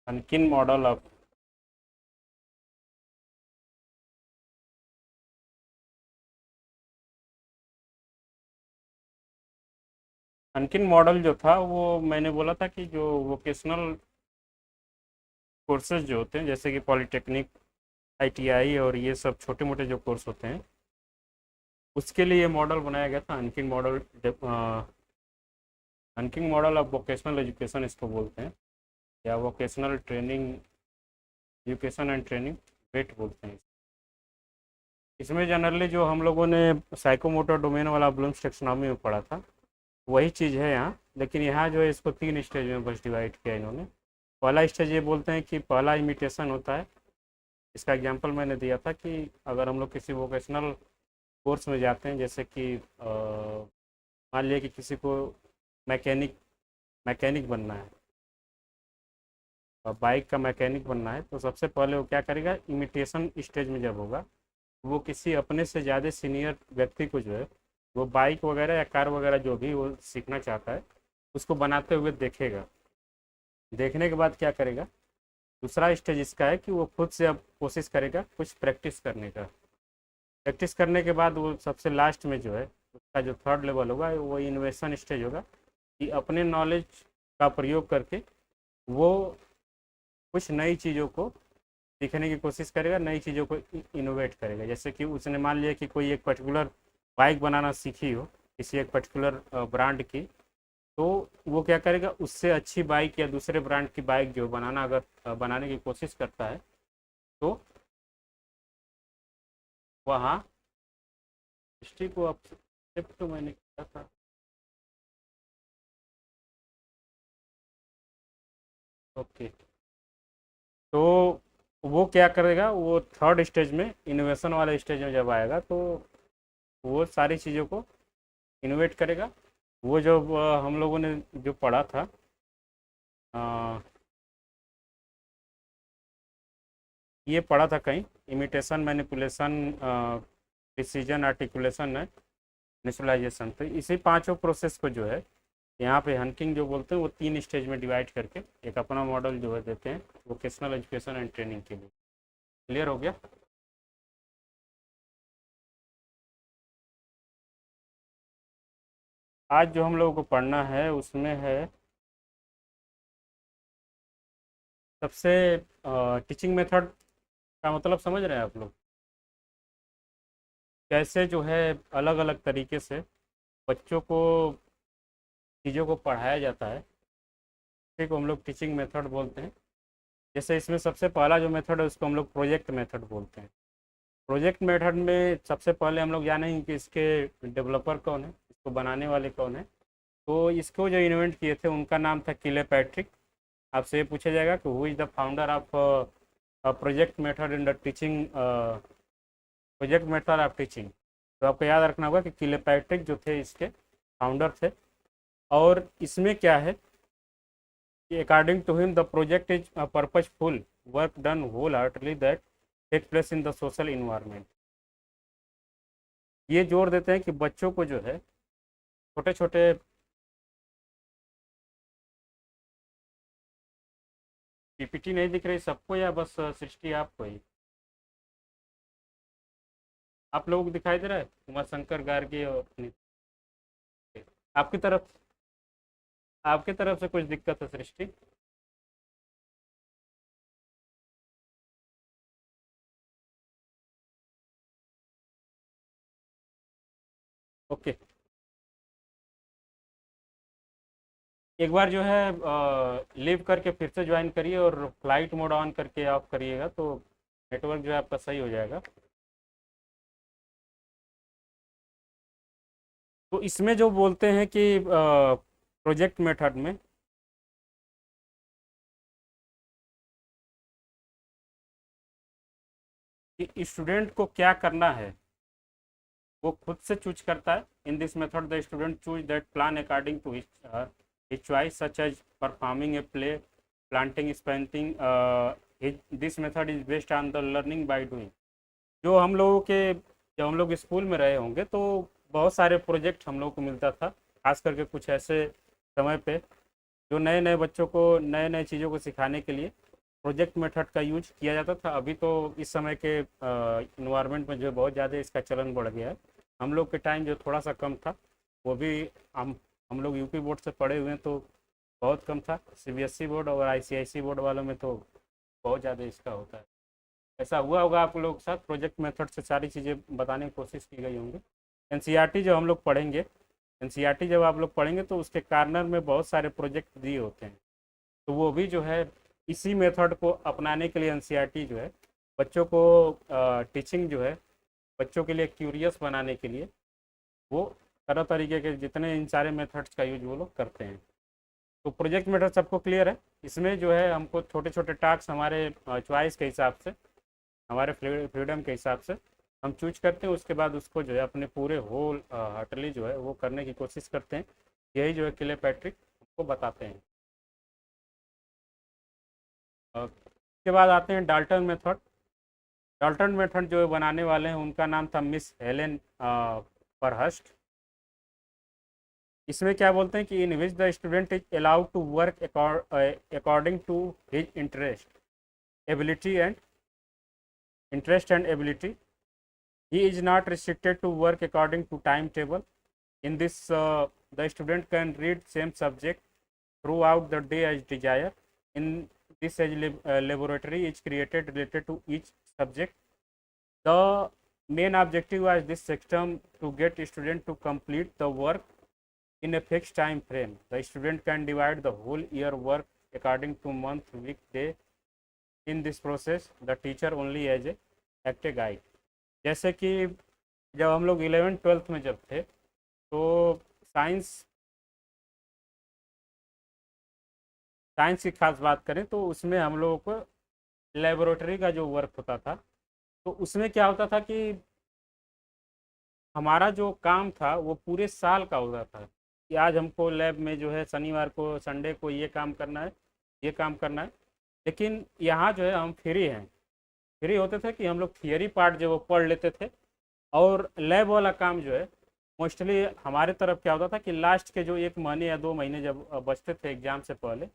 आणखीन model of आणखीन model जो था वो मैंने बोला था कि जो वोकेशनल कोर्सेज जो होते हैं जैसे कि पॉलिटेक्निक, आईटीआई और ये सब छोटे मोटे जो कोर्स होते हैं उसके लिए ये मॉडल बनाया गया था। अनकिंग मॉडल ऑफ वोकेशनल एजुकेशन इसको बोलते हैं, या vocational training education and training, VET बोलते हैं। इसमें जनरली जो हम लोगों ने साइकोमोटर डोमेन वाला ब्लूम्स टेक्सोनॉमी में पढ़ा था वही चीज़ है यहाँ, लेकिन यहाँ जो है इसको 3 स्टेज में बस डिवाइड किया इन्होंने। पहला स्टेज ये बोलते हैं कि पहला इमिटेशन होता है। इसका एग्जांपल मैंने दिया था कि अगर हम लोग किसी वोकेशनल कोर्स में जाते हैं, जैसे कि मान लिया कि किसी को मैकेनिक मैकेनिक बनना है, बाइक का मैकेनिक बनना है, तो सबसे पहले वो क्या करेगा, इमिटेशन स्टेज में जब होगा वो किसी अपने से ज़्यादा सीनियर व्यक्ति को जो है वो बाइक वगैरह या कार वगैरह जो भी वो सीखना चाहता है उसको बनाते हुए देखेगा। देखने के बाद क्या करेगा, दूसरा स्टेज इसका है कि वो खुद से अब कोशिश करेगा कुछ प्रैक्टिस करने का। प्रैक्टिस करने के बाद वो सबसे लास्ट में जो है उसका जो थर्ड लेवल होगा वो इन्वेशन स्टेज होगा, कि अपने नॉलेज का प्रयोग करके वो कुछ नई चीज़ों को सीखने की कोशिश करेगा, नई चीज़ों को इनोवेट करेगा। जैसे कि उसने मान लिया कि कोई एक पर्टिकुलर बाइक बनाना सीखी हो किसी एक पर्टिकुलर ब्रांड की, तो वो क्या करेगा, उससे अच्छी बाइक या दूसरे ब्रांड की बाइक जो बनाना अगर बनाने की कोशिश करता है तो वहाँ हिस्ट्री को अब शिफ्ट तो मैंने किया था। ओके, तो वो क्या करेगा, वो थर्ड स्टेज में इनोवेशन वाले स्टेज में जब आएगा तो वो सारी चीज़ों को इनोवेट करेगा। वो जो हम लोगों ने जो पढ़ा था, ये पढ़ा था कहीं, इमिटेशन, मैनिपुलेशन, प्रिसीजन, आर्टिकुलेशन है, नेचुरलाइजेशन, तो इसी पांचों प्रोसेस को जो है यहाँ पे हंकिंग जो बोलते हैं वो 3 स्टेज में डिवाइड करके एक अपना मॉडल जो है देते हैं वोकेशनल एजुकेशन एंड ट्रेनिंग के लिए। क्लियर हो गया? आज जो हम लोगों को पढ़ना है उसमें है सबसे टीचिंग मेथड का मतलब समझ रहे हैं आप लोग, कैसे जो है अलग अलग तरीके से बच्चों को चीज़ों को पढ़ाया जाता है, ठीक, हम लोग टीचिंग मेथड बोलते हैं। जैसे इसमें सबसे पहला जो मेथड है उसको हम लोग प्रोजेक्ट मेथड बोलते हैं। प्रोजेक्ट मेथड में सबसे पहले हम लोग जानेंगे कि इसके डेवलपर कौन है, इसको बनाने वाले कौन है। तो इसको जो इन्वेंट किए थे उनका नाम था किले पैट्रिक। आपसे ये पूछा जाएगा कि who is the founder of project method in the teaching, project method of teaching, तो आपको याद रखना होगा कि किले पैट्रिक जो थे इसके फाउंडर थे। और इसमें क्या है कि according to him the project is purposeful work done wholeheartedly that take place in the social environment. ये जोर देते हैं कि बच्चों को जो है छोटे छोटे, पीपीटी नहीं दिख रही सबको या बस सृष्टि आपको ही? आप लोगों को दिखाई दे रहा है, उमा शंकर गार्गी और आपकी तरफ, आपकी तरफ से कुछ दिक्कत है सृष्टि? ओके, एक बार जो है लीव करके फिर से ज्वाइन करिए और फ्लाइट मोड ऑन करके ऑफ करिएगा तो नेटवर्क जो है आपका सही हो जाएगा। तो इसमें जो बोलते हैं कि प्रोजेक्ट मेथड में कि स्टूडेंट को क्या करना है वो खुद से चूज करता है। In this method the student choose that plan according to his choice such as performing a play, planting, painting. This method is based on the learning by doing. जो हम लोगों के, जब हम लोग स्कूल में रहे होंगे तो बहुत सारे प्रोजेक्ट हम लोग को मिलता था, खास करके कुछ ऐसे समय पे जो नए नए बच्चों को नए नए चीज़ों को सिखाने के लिए प्रोजेक्ट मेथड का यूज किया जाता था। अभी तो इस समय के इन्वायरमेंट में जो बहुत ज़्यादा इसका चलन बढ़ गया है। हम लोग के टाइम जो थोड़ा सा कम था, वो भी हम हम लोग यूपी बोर्ड से पढ़े हुए हैं तो बहुत कम था। सीबीएसई बोर्ड और आईसीआईसी बोर्ड वालों में तो बहुत ज़्यादा इसका होता है। ऐसा हुआ होगा आप लोगों के साथ, प्रोजेक्ट मेथड से सारी चीज़ें बताने की कोशिश की गई होंगी। एनसीईआरटी जब हम लोग पढ़ेंगे, एनसीईआरटी जब आप लोग पढ़ेंगे तो उसके कार्नर में बहुत सारे प्रोजेक्ट दिए होते हैं, तो वो भी जो है इसी मेथड को अपनाने के लिए एनसीईआरटी जो है बच्चों को टीचिंग जो है बच्चों के लिए क्यूरियस बनाने के लिए वो तरह तरीके के जितने इन सारे मेथड्स का यूज वो लोग करते हैं। तो प्रोजेक्ट मेथड सबको क्लियर है। इसमें जो है हमको छोटे छोटे टास्क हमारे चॉइस के हिसाब से, हमारे फ्रीडम के हिसाब से हम चूज करते हैं। उसके बाद उसको जो है अपने पूरे होल हार्टली जो है वो करने की कोशिश करते हैं। यही जो है किलेपैट्रिक हमको बताते हैं। उसके बाद आते हैं डाल्टन मेथड। डाल्टन मेथड जो बनाने वाले हैं उनका नाम था मिस हेलेन परहस्ट। इसमें क्या बोलते हैं कि in which the student is allowed to work according to his interest and ability. He is not restricted to work according to time table. In this the student can read same subject throughout the day as desire. In this as laboratory is created related to each subject. The main objective was this system to get student to complete the work in a fixed time frame. The student can divide the whole year work according to month, week, day. In this process, the teacher only as a act a guide. जैसे कि जब हम लोग 11th-12th में जब थे तो science की खास बात करें तो उसमें हम लोगों को लेबोरेटरी का जो वर्क होता था तो उसमें क्या होता था कि हमारा जो काम था वो पूरे साल का होता था कि आज हमको लैब में जो है शनिवार को संडे को ये काम करना है, ये काम करना है। लेकिन यहाँ जो है हम फ्री हैं, फ्री होते थे कि हम लोग थियरी पार्ट जो वो पढ़ लेते थे और लैब वाला काम जो है मोस्टली हमारे तरफ क्या होता था कि लास्ट के जो 1 महीने या 2 महीने जब बचते थे एग्जाम से पहले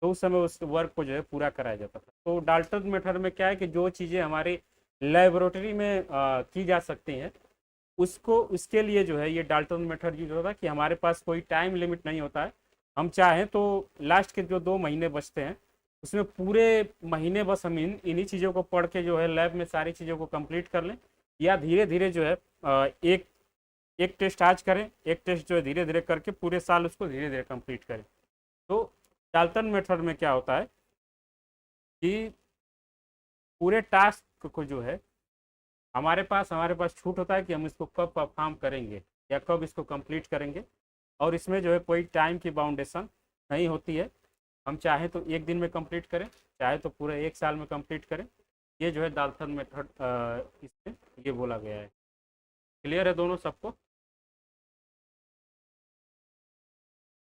तो उस समय उस वर्क को जो है पूरा कराया जाता था। तो डाल्टन मेथड में क्या है कि जो चीज़ें हमारी लेबोरेटरी में की जा सकती हैं उसको उसके लिए जो है ये डाल्टन मेथड यूज होता है कि हमारे पास कोई टाइम लिमिट नहीं होता है। हम चाहें तो लास्ट के जो 2 महीने बचते हैं उसमें पूरे महीने बस हम इन्हीं चीज़ों को पढ़ के जो है लैब में सारी चीज़ों को कंप्लीट कर लें या धीरे धीरे जो है एक एक टेस्ट आज करें, एक टेस्ट जो है धीरे धीरे करके पूरे साल उसको धीरे धीरे कंप्लीट करें। तो डाल्टन मेथड में क्या होता है कि पूरे टास्क को जो है हमारे पास छूट होता है कि हम इसको कब परफॉर्म करेंगे या कब इसको कंप्लीट करेंगे और इसमें जो है कोई टाइम की बाउंडेशन नहीं होती है। हम चाहे तो 1 दिन में कंप्लीट करें, चाहे तो पूरे 1 साल में कंप्लीट करें। ये जो है डाल्टन मेथड इसमें ये बोला गया है। क्लियर है दोनों सबको?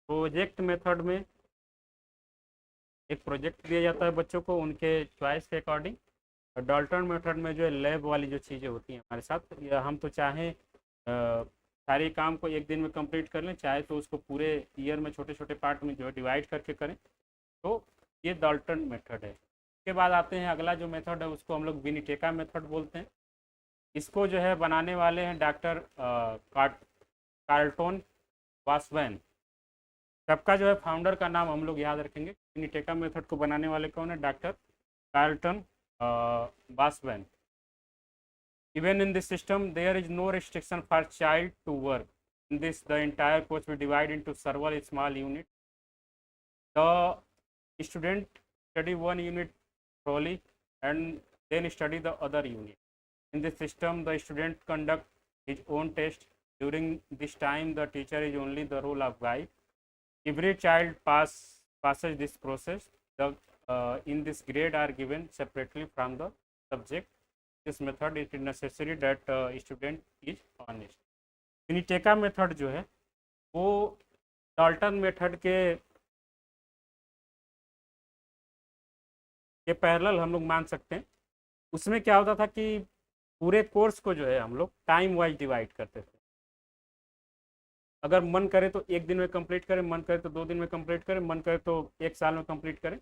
प्रोजेक्ट मेथड में एक प्रोजेक्ट दिया जाता है बच्चों को उनके चॉइस के अकॉर्डिंग। और डाल्टन मेथड में जो है लैब वाली जो चीज़ें होती हैं हमारे साथ या हम तो चाहें सारे काम को 1 दिन में कंप्लीट कर लें, चाहे तो उसको पूरे ईयर में छोटे छोटे पार्ट में जो है डिवाइड करके करें। तो ये डाल्टन मेथड है। उसके बाद आते हैं अगला जो मेथड है उसको हम लोग विनिटेका मेथड बोलते हैं। इसको जो है बनाने वाले हैं डॉक्टर कार्लटन वासवैन। सबका जो है फाउंडर का नाम हम लोग याद रखेंगे। विनिटेका मेथड को बनाने वाले कौन है? Doctor Carleton Washburne. Even in this system, there is no restriction for child to work. In this, the entire course will divide into several small units. The student study one unit thoroughly and then study the other unit. In this system, the student conduct his own test. During this time, the teacher is only the role of guide. Every child passes this process. The in this grade are given separately from the subject. This method it is necessary that student is honest. Winnetka method जो है वो Dalton method के parallel हम लोग मान सकते हैं। उसमें क्या होता था कि पूरे कोर्स को जो है हम लोग टाइम वाइज डिवाइड करते थे। अगर मन करे तो 1 दिन में कंप्लीट करें, मन करे तो 2 दिन में कंप्लीट करें, मन करे तो 1 साल में कंप्लीट करें।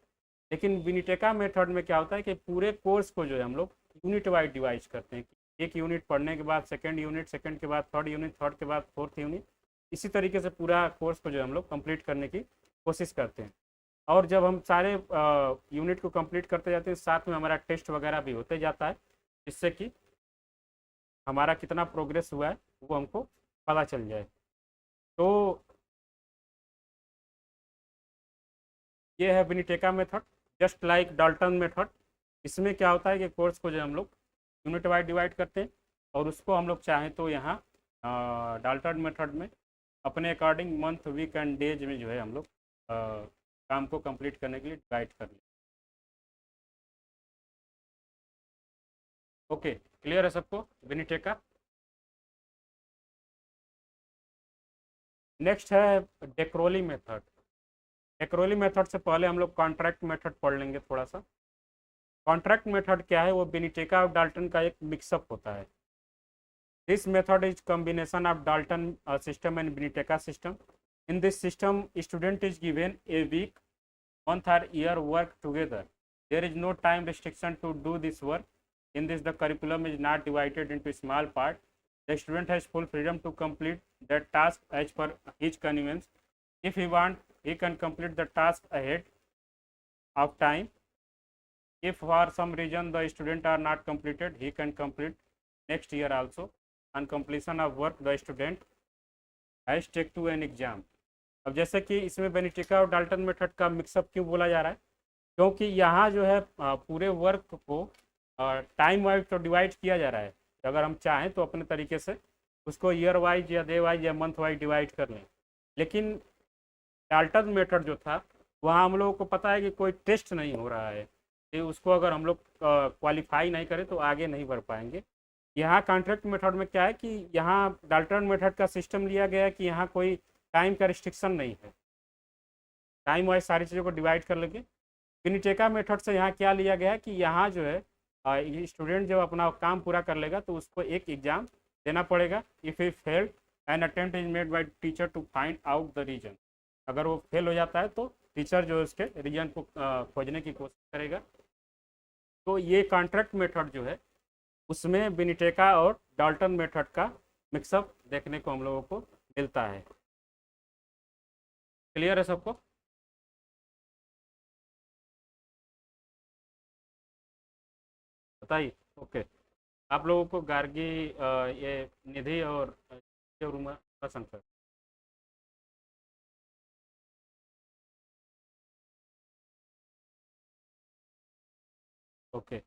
लेकिन विनिटेका मेथड में क्या होता है कि पूरे कोर्स को जो है हम लोग यूनिट वाइज डिवाइड करते हैं। एक यूनिट पढ़ने के बाद सेकेंड यूनिट, सेकेंड के बाद थर्ड यूनिट, थर्ड के बाद फोर्थ यूनिट, इसी तरीके से पूरा कोर्स को जो है हम लोग कंप्लीट करने की कोशिश करते हैं। और जब हम सारे यूनिट को कंप्लीट करते जाते हैं, साथ में हमारा टेस्ट वगैरह भी होते जाता है, जिससे कि हमारा कितना प्रोग्रेस हुआ है वो हमको पता चल जाए। तो ये है Winnetka method, just like Dalton method. इसमें क्या होता है कि कोर्स को जो हम लोग यूनिट वाइज डिवाइड करते हैं, और उसको हम लोग चाहें तो यहाँ डाल्टन मेथड में अपने according month, week and days में जो है हम लोग काम को कंप्लीट करने के लिए डिवाइड कर लें। ओके, क्लियर है सबको विनिटेका? नेक्स्ट है डेक्रोली मेथड। डेक्रोली मेथड से पहले हम लोग कॉन्ट्रैक्ट मेथड पढ़ लेंगे थोड़ा सा। कॉन्ट्रैक्ट मेथड क्या है? वो विनिटेका और डाल्टन का एक मिक्सअप होता है। This method is combination of Dalton system and Viniteka system. In this system, student is given a week, month or year work together. There is no time restriction to do this work. In this, the curriculum is not divided into small parts. The student has full freedom to complete the task as per his convenience. If he wants, he can complete the task ahead of time. If for some reason the student are not completed, he can complete next year also. On completion of work, the student has take to an exam. अब जैसे कि इसमें बेनिटेका और Dalton method का mix up क्यों बोला जा रहा है? क्योंकि यहाँ जो है पूरे वर्क को टाइम वाइज तो डिवाइड किया जा रहा है। अगर हम चाहें तो अपने तरीके से उसको ईयर वाइज या डे वाइज या मंथ वाइज डिवाइड कर लें। लेकिन डाल्टन मेथड जो था, वहाँ हम लोगों को पता है कि कोई टेस्ट नहीं हो रहा है, तो उसको अगर हम लोग क्वालिफाई नहीं करें तो आगे नहीं बढ़ पाएंगे। यहाँ कॉन्ट्रैक्ट मेथड में क्या है कि यहाँ डाल्टन मेथड का सिस्टम लिया गया है कि यहाँ कोई टाइम का रिस्ट्रिक्शन नहीं है, टाइम वाइज सारी चीज़ों को डिवाइड कर लेंगे। विनिटेका मेथड से यहाँ क्या लिया गया है कि यहाँ जो है स्टूडेंट जब अपना काम पूरा कर लेगा तो उसको एक एग्ज़ाम देना पड़ेगा। If he failed, an attempt is made by teacher to find out the reason. अगर वो फेल हो जाता है तो टीचर जो है उसके रीजन को खोजने की कोशिश करेगा। तो ये कॉन्ट्रैक्ट मेथड जो है उसमें विनिटेका और डाल्टन मेथड का मिक्सअप देखने को हम लोगों को मिलता है। क्लियर है सबको? बताइए। ओके, आप लोगों को गार्गी ये निधि और रूमा पसंद है? ओके,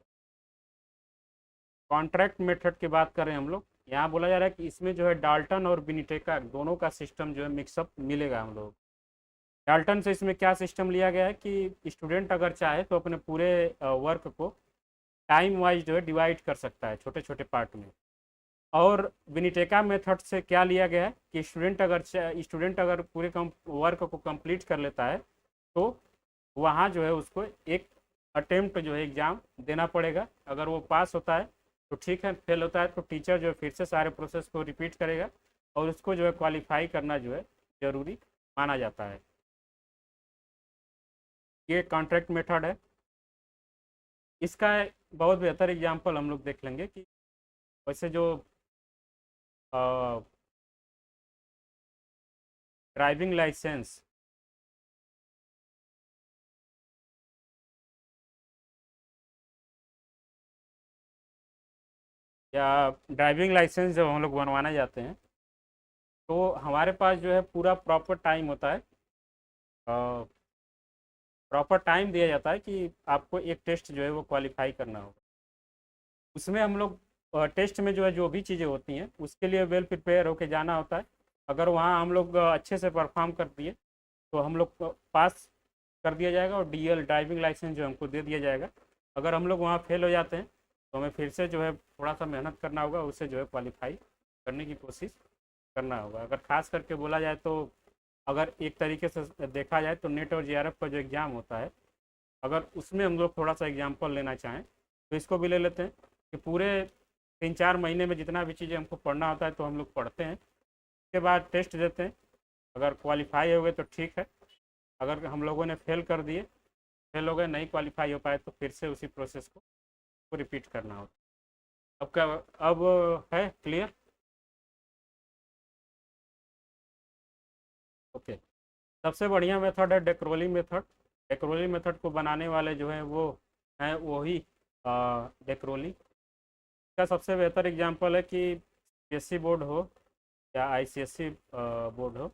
कॉन्ट्रैक्ट मेथड की बात कर रहे हैं हम लोग। यहाँ बोला जा रहा है कि इसमें जो है डाल्टन और विनिटेका दोनों का सिस्टम जो है मिक्सअप मिलेगा हम लोग। डाल्टन से इसमें क्या सिस्टम लिया गया है कि स्टूडेंट अगर चाहे तो अपने पूरे वर्क को टाइम वाइज जो है डिवाइड कर सकता है छोटे छोटे पार्ट में। और विनिटेका मेथड से क्या लिया गया है कि स्टूडेंट अगर पूरे वर्क को कंप्लीट कर लेता है तो वहाँ जो है उसको एक अटेम्प्ट जो है एग्ज़ाम देना पड़ेगा। अगर वो पास होता है तो ठीक है, फेल होता है तो टीचर जो है फिर से सारे प्रोसेस को रिपीट करेगा और उसको जो है क्वालिफाई करना जो है ज़रूरी माना जाता है। ये कॉन्ट्रैक्ट मेथड है। इसका बहुत बेहतर एग्जाम्पल हम लोग देख लेंगे कि वैसे जो ड्राइविंग लाइसेंस या ड्राइविंग लाइसेंस जब हम लोग बनवाने जाते हैं तो हमारे पास जो है पूरा प्रॉपर टाइम होता है, प्रॉपर टाइम दिया जाता है कि आपको एक टेस्ट जो है वो क्वालिफाई करना होगा। उसमें हम लोग टेस्ट में जो है जो भी चीज़ें होती हैं उसके लिए वेल प्रिपेयर होकर जाना होता है। अगर वहाँ हम लोग अच्छे से परफॉर्म कर दिए तो हम लोग को पास कर दिया जाएगा और डीएल ड्राइविंग लाइसेंस जो हमको दे दिया जाएगा। अगर हम लोग वहाँ फेल हो जाते हैं तो हमें फिर से जो है थोड़ा सा मेहनत करना होगा, उसे जो है क्वालिफाई करने की कोशिश करना होगा। अगर खास करके बोला जाए तो अगर एक तरीके से देखा जाए तो नेट और जेआरएफ का जो एग्ज़ाम होता है, अगर उसमें हम लोग थोड़ा सा एग्जाम्पल लेना चाहें तो इसको भी ले लेते हैं कि पूरे 3-4 महीने में जितना भी चीज़ें हमको पढ़ना होता है तो हम लोग पढ़ते हैं, उसके बाद टेस्ट देते हैं। अगर क्वालिफाई हो गए तो ठीक है, अगर हम लोगों ने फेल कर दिए फेल हो गए, नहीं क्वालिफाई हो पाए, तो फिर से उसी प्रोसेस को रिपीट करना होता है। अब क्या, अब है क्लियर? ओके। सबसे बढ़िया मेथड है डेक्रोली मेथड। डेक्रोली मेथड को बनाने वाले जो है वो हैं वही डेक्रोली। का सबसे बेहतर एग्जांपल है कि सीएससी बोर्ड हो या आईसीएससी बोर्ड हो,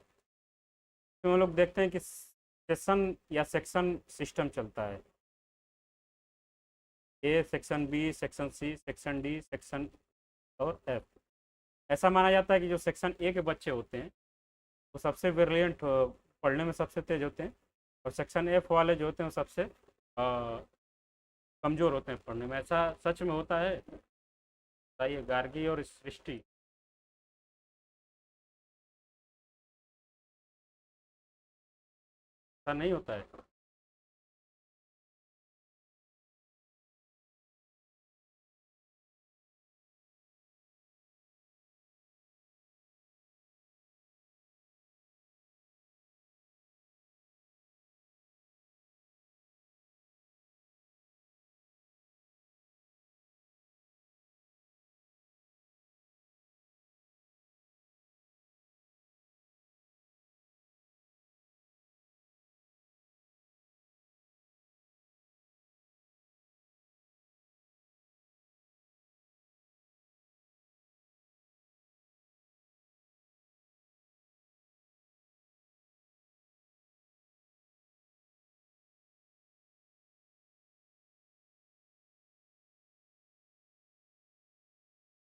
तो हम लोग देखते हैं कि सेशन या सेक्शन सिस्टम चलता है। A section, B section, C section, D section और एफ। ऐसा माना जाता है कि जो सेक्शन ए के बच्चे होते हैं वो सबसे ब्रिलियंट, पढ़ने में सबसे तेज होते हैं, और सेक्शन एफ वाले जो होते हैं वो सबसे कमज़ोर होते हैं पढ़ने में। ऐसा सच में होता है? बताइए, गार्गी और सृष्टि। ऐसा नहीं होता है?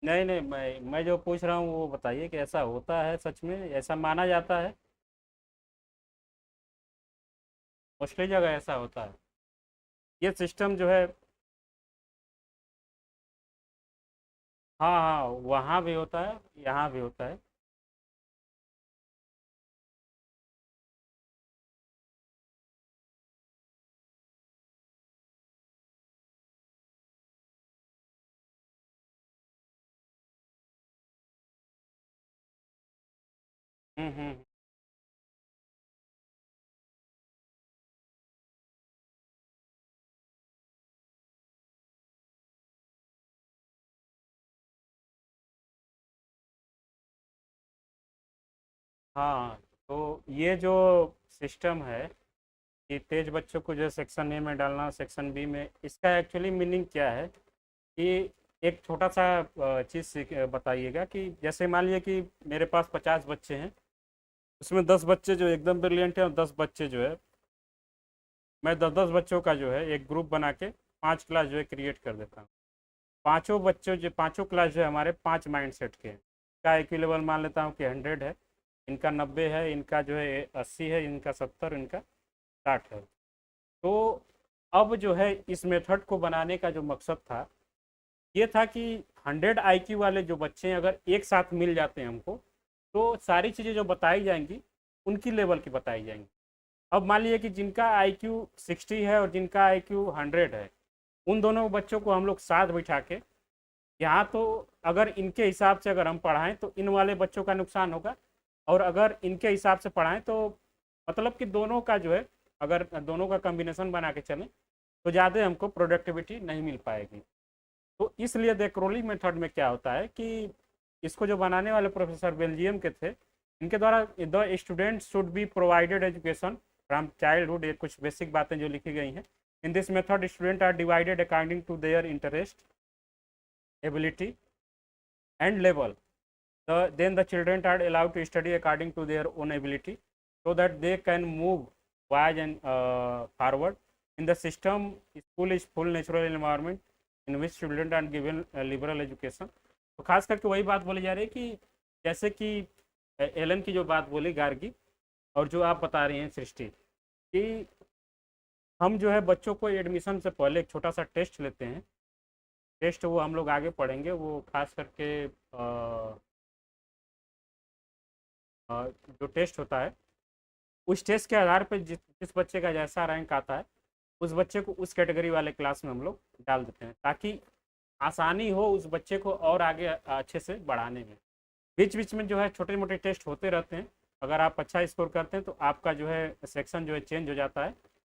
नहीं नहीं, मैं जो पूछ रहा हूँ वो बताइए कि ऐसा होता है सच में, ऐसा माना जाता है? मोस्टली जगह ऐसा होता है। ये सिस्टम जो है, हाँ हाँ, वहाँ भी होता है, यहाँ भी होता है। हम्म। हाँ, तो ये जो सिस्टम है कि तेज बच्चों को जो सेक्शन ए में डालना, सेक्शन बी में, इसका एक्चुअली मीनिंग क्या है कि एक छोटा सा चीज़ बताइएगा कि जैसे मान लीजिए कि मेरे पास 50 बच्चे हैं, उसमें 10 बच्चे जो एकदम ब्रिलियंट हैं और 10 बच्चे जो है, मैं 10 10 बच्चों का जो है एक ग्रुप बना के 5 क्लास जो है क्रिएट कर देता हूँ। पांचों बच्चों जो, पांचों क्लास जो है हमारे 5 माइंड सेट के हैं। का IQ लेवल मान लेता हूँ कि 100 है, इनका 90 है, इनका जो है 80 है, इनका 70, इनका 60 है। तो अब जो है इस मेथड को बनाने का जो मकसद था, ये था कि 100 IQ वाले जो बच्चे हैं अगर एक साथ मिल जाते हैं हमको, तो सारी चीज़ें जो बताई जाएंगी उनकी लेवल की बताई जाएंगी। अब मान लीजिए कि जिनका IQ 60 है और जिनका IQ 100 है, उन दोनों बच्चों को हम लोग साथ बिठा के, यहाँ तो अगर इनके हिसाब से अगर हम पढ़ाएं तो इन वाले बच्चों का नुकसान होगा, और अगर इनके हिसाब से पढ़ाएं तो मतलब कि दोनों का जो है, अगर दोनों का कम्बिनेशन बना के चलें तो ज़्यादा हमको प्रोडक्टिविटी नहीं मिल पाएगी। तो इसलिए देखरोली मेथड में क्या होता है कि इसको जो बनाने वाले प्रोफेसर बेल्जियम के थे, इनके द्वारा the student should be provided education from childhood, ये कुछ बेसिक बातें जो लिखी गई हैं। In this method student are divided according to their interest, ability and level. Then the children are allowed to study according to their own ability so that they can move wise and forward. In the system, school is full natural environment in which children are given liberal education. तो खास करके वही बात बोली जा रही है कि जैसे कि एलन की जो बात बोली गार्गी, और जो आप बता रही हैं सृष्टि, कि हम जो है बच्चों को एडमिशन से पहले एक छोटा सा टेस्ट लेते हैं। टेस्ट वो हम लोग आगे पढ़ेंगे, वो खास करके जो टेस्ट होता है, उस टेस्ट के आधार पर जिस बच्चे का जैसा रैंक आता है, उस बच्चे को उस कैटेगरी वाले क्लास में हम लोग डाल देते हैं, ताकि आसानी हो उस बच्चे को और आगे अच्छे से बढ़ाने में। बीच बीच में जो है छोटे मोटे टेस्ट होते रहते हैं। अगर आप अच्छा स्कोर करते हैं तो आपका जो है सेक्शन जो है चेंज हो जाता है,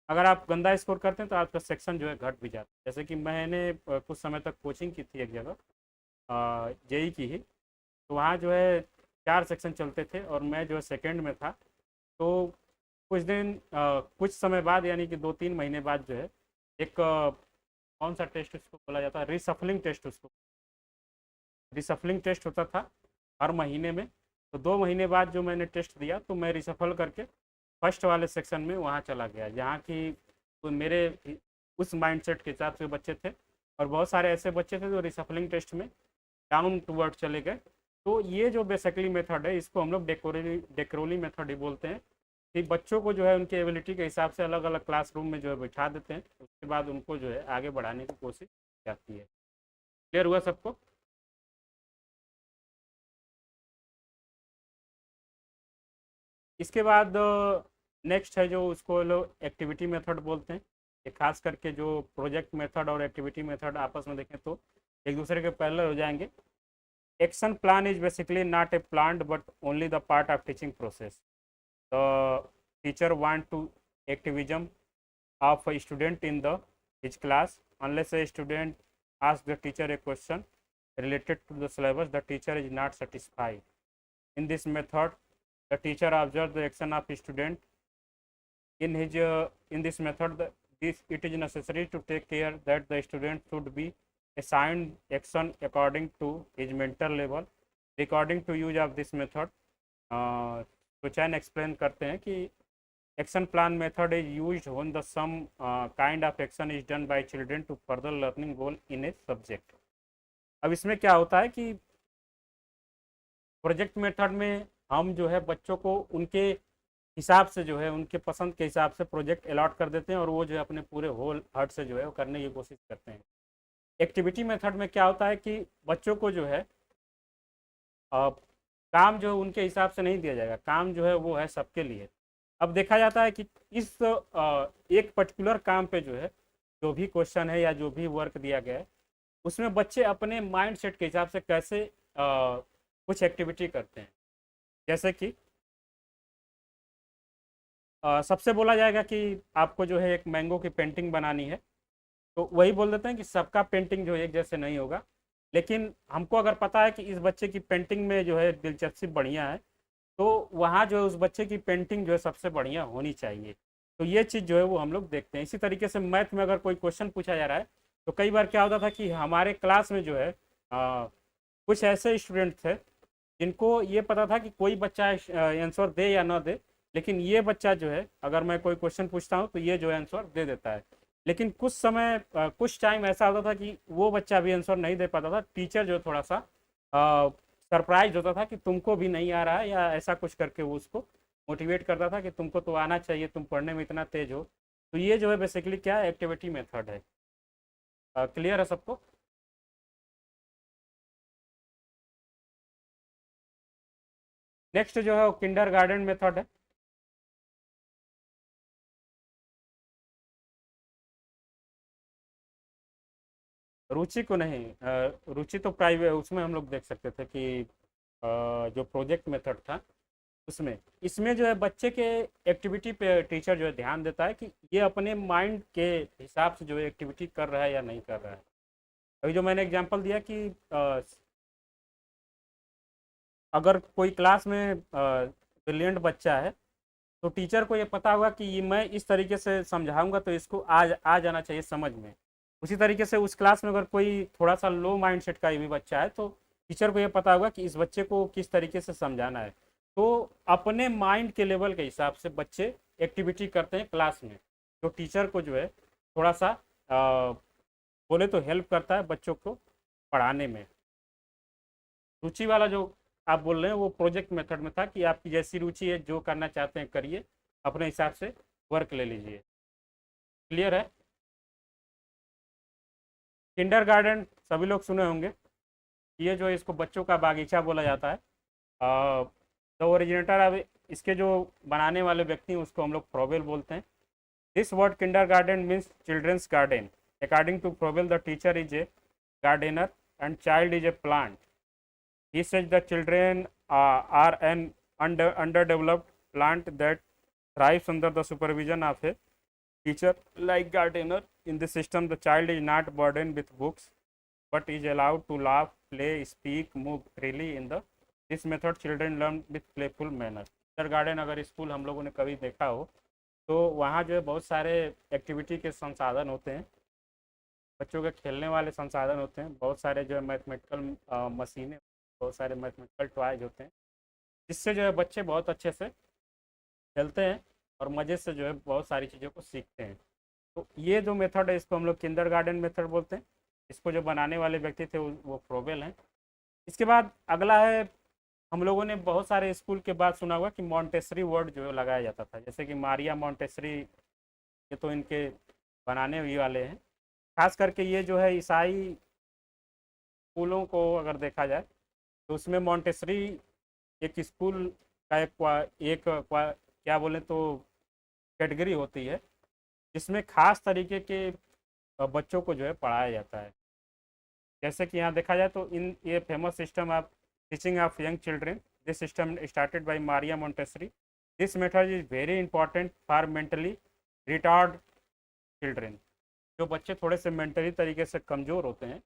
अगर आप गंदा स्कोर करते हैं तो आपका सेक्शन जो है घट भी जाता है। जैसे कि मैंने कुछ समय तक कोचिंग की थी एक जगह, जेई की ही, तो वहाँ जो है 4 सेक्शन चलते थे और मैं जो है सेकेंड में था। तो कुछ दिन कुछ समय बाद, यानी कि 2-3 महीने बाद जो है एक कौन सा टेस्ट उसको बोला जाता है, रिसफलिंग टेस्ट, उसको रिसफलिंग टेस्ट होता था हर महीने में। तो 2 महीने बाद जो मैंने टेस्ट दिया तो मैं रिसफल करके फर्स्ट वाले सेक्शन में वहाँ चला गया, जहाँ की तो मेरे उस माइंडसेट के हिसाब से बच्चे थे। और बहुत सारे ऐसे बच्चे थे जो रिसफलिंग टेस्ट में डाउन टू वर्ड चले गए। तो ये जो बेसिकली मेथड है, इसको हम लोग डेक्रोली मेथड ही बोलते हैं, कि बच्चों को जो है उनके एबिलिटी के हिसाब से अलग अलग क्लासरूम में जो है बैठा देते हैं, उसके बाद उनको जो है आगे बढ़ाने की कोशिश जाती है। क्लियर हुआ सबको? इसके बाद नेक्स्ट है जो उसको लोग एक्टिविटी मेथड बोलते हैं। ये खास करके जो प्रोजेक्ट मेथड और एक्टिविटी मेथड आपस में देखें तो एक दूसरे के पैरेलल हो जाएंगे। Action plan is basically not a plan but only the part of teaching process. The teacher want to activism of a student in the his class. Unless a student asks the teacher a question related to the syllabus, the teacher is not satisfied. In this method, the teacher observes the action of a student. In this method, it is necessary to take care that the student should be assigned action according to his mental level. According to use of this method, सुचैन explain करते हैं कि action plan method is used when the some kind of action is done by children to further learning goal in a subject. अब इसमें क्या होता है कि प्रोजेक्ट मेथड में हम जो है बच्चों को उनके हिसाब से जो है उनके पसंद के हिसाब से प्रोजेक्ट अलॉट कर देते हैं और वो जो है अपने पूरे होल हार्ट से जो है वो करने की कोशिश करते हैं। एक्टिविटी मेथड में क्या होता है कि बच्चों को जो है काम जो है उनके हिसाब से नहीं दिया जाएगा, काम जो है वो है सबके लिए। अब देखा जाता है कि इस एक पर्टिकुलर काम पे जो है जो भी क्वेश्चन है या जो भी वर्क दिया गया है उसमें बच्चे अपने माइंड सेट के हिसाब से कैसे कुछ एक्टिविटी करते हैं। जैसे कि सबसे बोला जाएगा कि आपको जो है एक मैंगो की पेंटिंग बनानी है, तो वही बोल देते हैं कि सबका पेंटिंग जो है एक जैसे नहीं होगा, लेकिन हमको अगर पता है कि इस बच्चे की पेंटिंग में जो है दिलचस्पी बढ़िया है तो वहाँ जो है उस बच्चे की पेंटिंग जो है सबसे बढ़िया होनी चाहिए। तो ये चीज़ जो है वो हम लोग देखते हैं। इसी तरीके से मैथ में अगर कोई क्वेश्चन पूछा जा रहा है तो कई बार क्या होता था कि हमारे क्लास में जो है कुछ ऐसे स्टूडेंट थे जिनको ये पता था कि कोई बच्चा आंसर दे या ना दे, लेकिन ये बच्चा जो है अगर मैं कोई क्वेश्चन पूछता हूँ तो ये जो है आंसर दे देता है। लेकिन कुछ समय कुछ टाइम ऐसा होता था कि वो बच्चा भी आंसर नहीं दे पाता था, टीचर जो थोड़ा सा सरप्राइज होता था कि तुमको भी नहीं आ रहा है, या ऐसा कुछ करके वो उसको मोटिवेट करता था कि तुमको तो आना चाहिए, तुम पढ़ने में इतना तेज हो। तो ये जो है बेसिकली क्या है, एक्टिविटी मेथड है। क्लियर है सबको? नेक्स्ट जो है वो किंडर गार्डन मेथड है। रुचि को नहीं, रुचि तो प्राइवेट उसमें हम लोग देख सकते थे कि जो प्रोजेक्ट मेथड था उसमें, इसमें जो है बच्चे के एक्टिविटी पे टीचर जो है ध्यान देता है कि ये अपने माइंड के हिसाब से जो है एक्टिविटी कर रहा है या नहीं कर रहा है। अभी जो मैंने एग्जांपल दिया कि अगर कोई क्लास में ब्रिलियंट बच्चा है तो टीचर को ये पता होगा कि ये मैं इस तरीके से समझाऊंगा तो इसको आ जाना चाहिए समझ में। उसी तरीके से उस क्लास में अगर कोई थोड़ा सा लो माइंड सेट का भी बच्चा है तो टीचर को ये पता होगा कि इस बच्चे को किस तरीके से समझाना है। तो अपने माइंड के लेवल के हिसाब से बच्चे एक्टिविटी करते हैं क्लास में, जो टीचर को जो है थोड़ा सा बोले तो हेल्प करता है बच्चों को पढ़ाने में। रुचि वाला जो आप बोल रहे हैं वो प्रोजेक्ट मेथड में था कि आपकी जैसी रुचि है, जो करना चाहते हैं करिए, अपने हिसाब से वर्क ले लीजिए। क्लियर है? किंडर गार्डन सभी लोग सुने होंगे, ये जो इसको बच्चों का बागीचा बोला जाता है। द ओरिजिनेटर अब इसके जो बनाने वाले व्यक्ति हैं उसको हम लोग फ्रोबेल बोलते हैं। This word kindergarten means children's garden. According to Froebel the teacher is a gardener and child is a plant. He says the children are an underdeveloped plant that thrives under the supervision of a teacher like gardener in this system the child is not burden with books but is allowed to laugh, play, speak, move freely in the this method children learn with playful manner. Garden अगर school हम लोगों ने कभी देखा हो तो वहाँ जो है बहुत सारे एक्टिविटी के संसाधन होते हैं, बच्चों के खेलने वाले संसाधन होते हैं, बहुत सारे जो है मैथमेटिकल मशीनें, बहुत सारे मैथमेटिकल टॉयज होते हैं, जिससे जो है बच्चे बहुत अच्छे से खेलते हैं और मज़े से जो है बहुत सारी चीज़ों को सीखते हैं। तो ये जो मेथड है इसको हम लोग किंडर गार्डन मेथड बोलते हैं। इसको जो बनाने वाले व्यक्ति थे वो फ्रोबेल हैं। इसके बाद अगला है, हम लोगों ने बहुत सारे स्कूल के बाद सुना हुआ कि मॉन्टेसरी वर्ड जो है लगाया जाता था, जैसे कि मारिया मॉन्टेसरी, ये तो इनके बनाने ही वाले हैं। खास करके ये जो है ईसाई स्कूलों को अगर देखा जाए तो उसमें मॉन्टेसरी एक स्कूल का क्या बोलें तो कैटेगरी होती है, जिसमें खास तरीके के बच्चों को जो है पढ़ाया जाता है। जैसे कि यहाँ देखा जाए तो इन ये famous system of teaching of young children, this system started by Maria Montessori. This method is very important for mentally retard children. जो बच्चे थोड़े से मेंटली तरीके से कमज़ोर होते हैं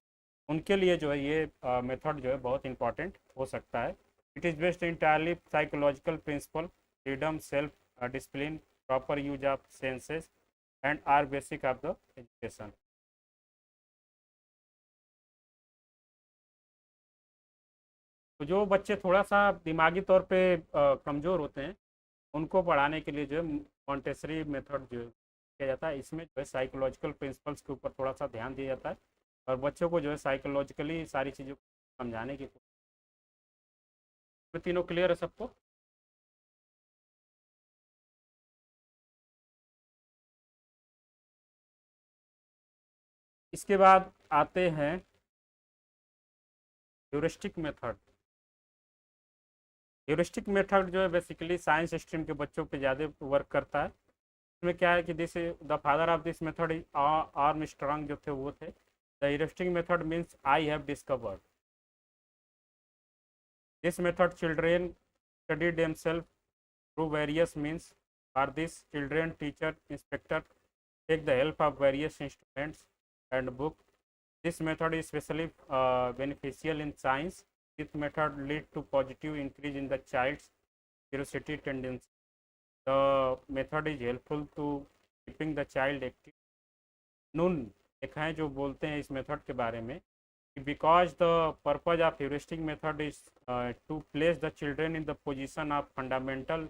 उनके लिए जो है ये मेथड जो है बहुत इंपॉर्टेंट हो सकता है। It is based entirely psychological principle, freedom, self discipline, proper use of senses and are basic of the education. तो जो बच्चे थोड़ा सा दिमागी तौर पे कमज़ोर होते हैं उनको पढ़ाने के लिए जो है मॉन्टेसरी मेथड जो किया जाता है, इसमें जो है साइकोलॉजिकल प्रिंसिपल्स के ऊपर थोड़ा सा ध्यान दिया जाता है और बच्चों को जो है साइकोलॉजिकली सारी चीज़ों को समझाने की कोशिश। तीनों क्लियर है सबको? इसके बाद आते हैं ह्यूरिस्टिक मेथड। ह्यूरिस्टिक मेथड जो है बेसिकली साइंस स्ट्रीम के बच्चों पे ज़्यादा वर्क करता है। इसमें क्या है कि this the father of this method is Armstrong जो थे वो थे। The heuristic method means I have discovered this method children study themselves through various means. For this, children, teacher, inspector take the help of various instruments and book. This method is especially beneficial in science. This method lead to positive increase in the child's curiosity tendency. The method is helpful to keeping the child active. नून एक हैं जो बोलते हैं इस method के बारे में कि because the purpose of heuristic method is to place the children in the position of fundamental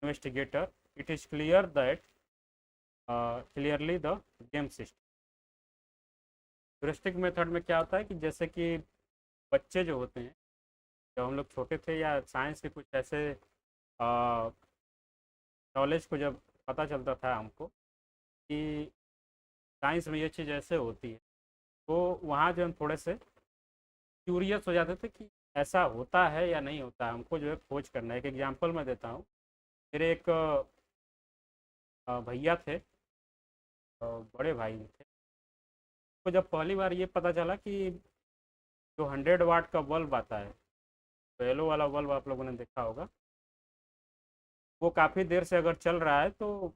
investigator, it is clear that clearly the game system। Heuristic method में क्या होता है कि जैसे कि बच्चे जो होते हैं, जब हम लोग छोटे थे या साइंस के कुछ ऐसे नॉलेज को जब पता चलता था हमको कि साइंस में ये चीज़ ऐसे होती है, तो वहाँ जो हम थोड़े से क्यूरियस हो जाते थे कि ऐसा होता है या नहीं होता है, हमको जो है खोज करना है। एक एग्जांपल मैं देता हूँ। मेरे एक भैया थे, बड़े भाई थे, तो जब पहली बार ये पता चला कि जो 100 वाट का बल्ब आता है, तो येलो वाला बल्ब आप लोगों ने देखा होगा, वो काफ़ी देर से अगर चल रहा है तो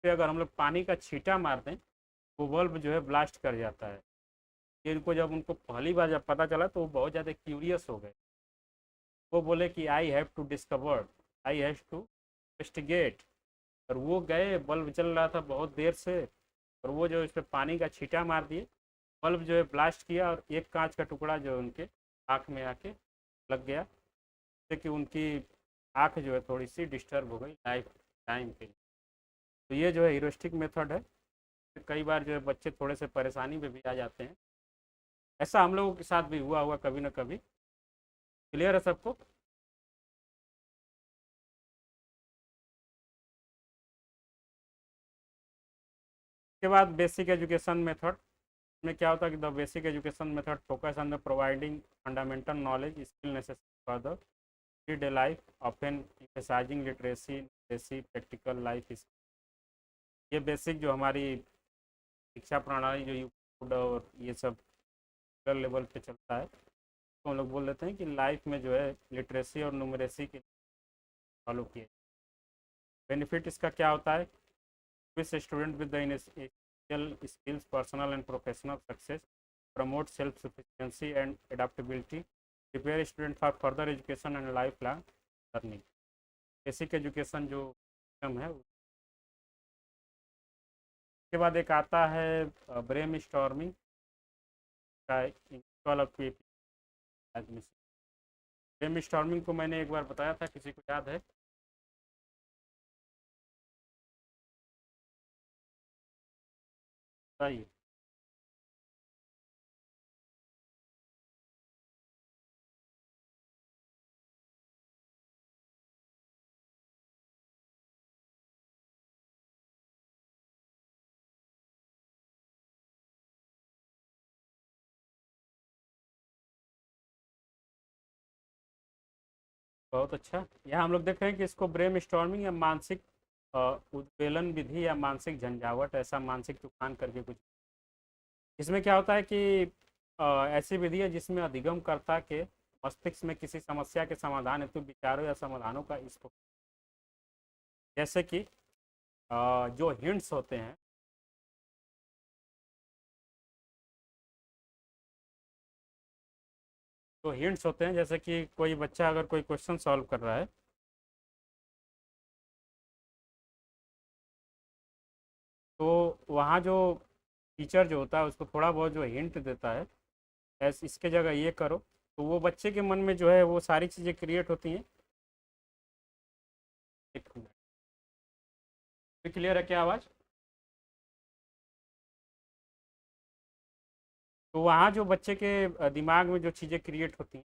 फिर अगर हम लोग पानी का छींटा मार दें वो बल्ब जो है ब्लास्ट कर जाता है। ये इनको जब उनको पहली बार जब पता चला तो वो बहुत ज़्यादा क्यूरियस हो गए। वो बोले कि I have to discover, I have to investigate. और वो गए, बल्ब चल रहा था बहुत देर से और वो जो इस पर पानी का छींटा मार दिए, बल्ब जो है ब्लास्ट किया और एक कांच का टुकड़ा जो उनके आँख में आके लग गया, जिससे कि उनकी आँख जो है थोड़ी सी डिस्टर्ब हो गई लाइफ टाइम के लिए। तो ये जो है ह्यूरिस्टिक मेथड है। कई बार जो है बच्चे थोड़े से परेशानी में भी आ जाते हैं, ऐसा हम लोगों के साथ भी हुआ हुआ कभी ना कभी। क्लियर है सबको? के बाद बेसिक एजुकेशन मेथड में क्या होता है कि the basic education method focus on the providing fundamental knowledge skill necessary for the day day life, often emphasising literacy, numeracy, practical life skill. ये बेसिक जो हमारी शिक्षा प्रणाली जो यूट्यूब और ये सब लेवल पे चलता है, तो हम लोग बोल देते हैं कि लाइफ में जो है लिटरेसी और न्यूमेरेसी के फॉलो किए। बेनिफिट इसका क्या होता है with student with the essential skills, personal and professional success, promote self-sufficiency and adaptability, prepare student for further education and lifelong learning। Basic education जो सिस्टम है उसके बाद एक आता है ब्रेन स्टॉर्मिंग का इंस्टॉल एडमिशन। ब्रेन स्टॉर्मिंग को मैंने एक बार बताया था, किसी को याद है? बताइए। बहुत अच्छा। यहाँ हम लोग देख रहे हैं कि इसको ब्रेन स्टॉर्मिंग या मानसिक उद्वेलन विधि या मानसिक झंझावट, ऐसा मानसिक तूफान करके कुछ। इसमें क्या होता है कि ऐसी विधि है जिसमें अधिगमकर्ता के मस्तिष्क में किसी समस्या के समाधान हेतु विचारों या समाधानों का इस, जैसे कि जो हिंट्स होते हैं, तो हिंट्स होते हैं जैसे कि कोई बच्चा अगर कोई क्वेश्चन सॉल्व कर रहा है तो वहाँ जो टीचर जो होता है उसको थोड़ा बहुत जो हिंट देता है, ऐसे इसके जगह ये करो, तो वो बच्चे के मन में जो है वो सारी चीज़ें क्रिएट होती हैं। एक मिनट, क्लियर है क्या आवाज़? तो वहाँ जो बच्चे के दिमाग में जो चीज़ें क्रिएट होती हैं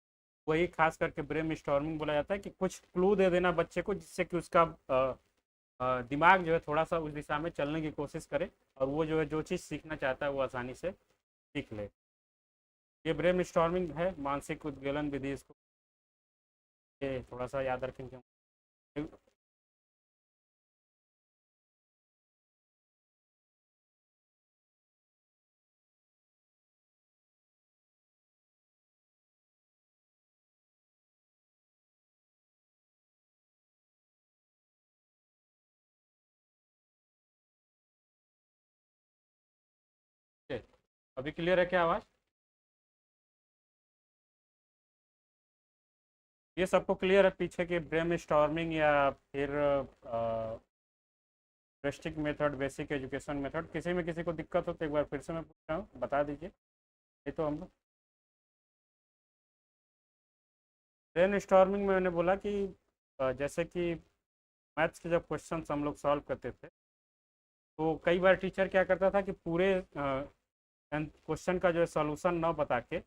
वही खास करके ब्रेन स्टॉर्मिंग बोला जाता है, कि कुछ क्लू दे देना बच्चे को जिससे कि उसका दिमाग जो है थोड़ा सा उस दिशा में चलने की कोशिश करे और वो जो है जो चीज़ सीखना चाहता है वो आसानी से सीख ले। ये ब्रेन स्टॉर्मिंग है, मानसिक उद्वेलन विधि, इसको ये थोड़ा सा याद रखेंगे। अभी क्लियर है क्या आवाज़? ये सबको क्लियर है पीछे के ब्रेन स्टॉर्मिंग या फिर ब्रेस्टिक मेथड, बेसिक एजुकेशन मेथड? किसी में किसी को दिक्कत हो तो एक बार फिर से मैं पूछ रहा हूँ, बता दीजिए। ये तो हम लोग ब्रेन स्टॉर्मिंग में मैंने बोला कि जैसे कि मैथ्स के जब क्वेश्चन हम लोग सॉल्व करते थे तो कई बार टीचर क्या करता था कि पूरे क्वेश्चन का जो है सॉल्यूशन ना बता के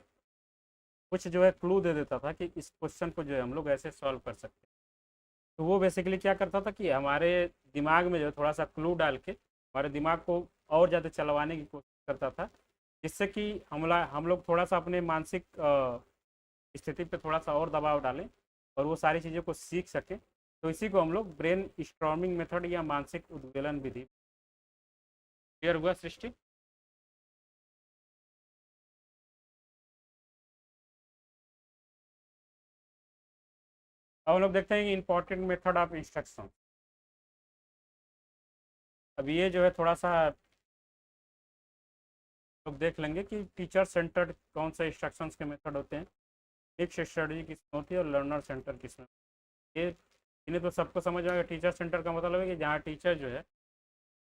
कुछ जो है क्लू दे देता था कि इस क्वेश्चन को जो है हम लोग ऐसे सॉल्व कर सकते हैं। तो वो बेसिकली क्या करता था कि हमारे दिमाग में जो है थोड़ा सा क्लू डाल के हमारे दिमाग को और ज़्यादा चलवाने की कोशिश करता था, जिससे कि हम लोग थोड़ा सा अपने मानसिक स्थिति पे थोड़ा सा और दबाव डालें और वो सारी चीज़ों को सीख सकें। तो इसी को हम लोग ब्रेन स्टॉर्मिंग मेथड या मानसिक उद्वेलन विधि। क्लियर हुआ सृष्टि? अब हम लोग देखते हैं कि इंपॉर्टेंट मेथड ऑफ इंस्ट्रक्शन। अब ये जो है थोड़ा सा लोग देख लेंगे कि टीचर सेंटर्ड कौन से इंस्ट्रक्शंस के मेथड होते हैं, मिक्स स्ट्रेटजी किसमें होती है और लर्नर सेंटर किसमें। ये इन्हें तो सबको समझ में आएगा। टीचर सेंटर का मतलब है कि जहाँ टीचर जो है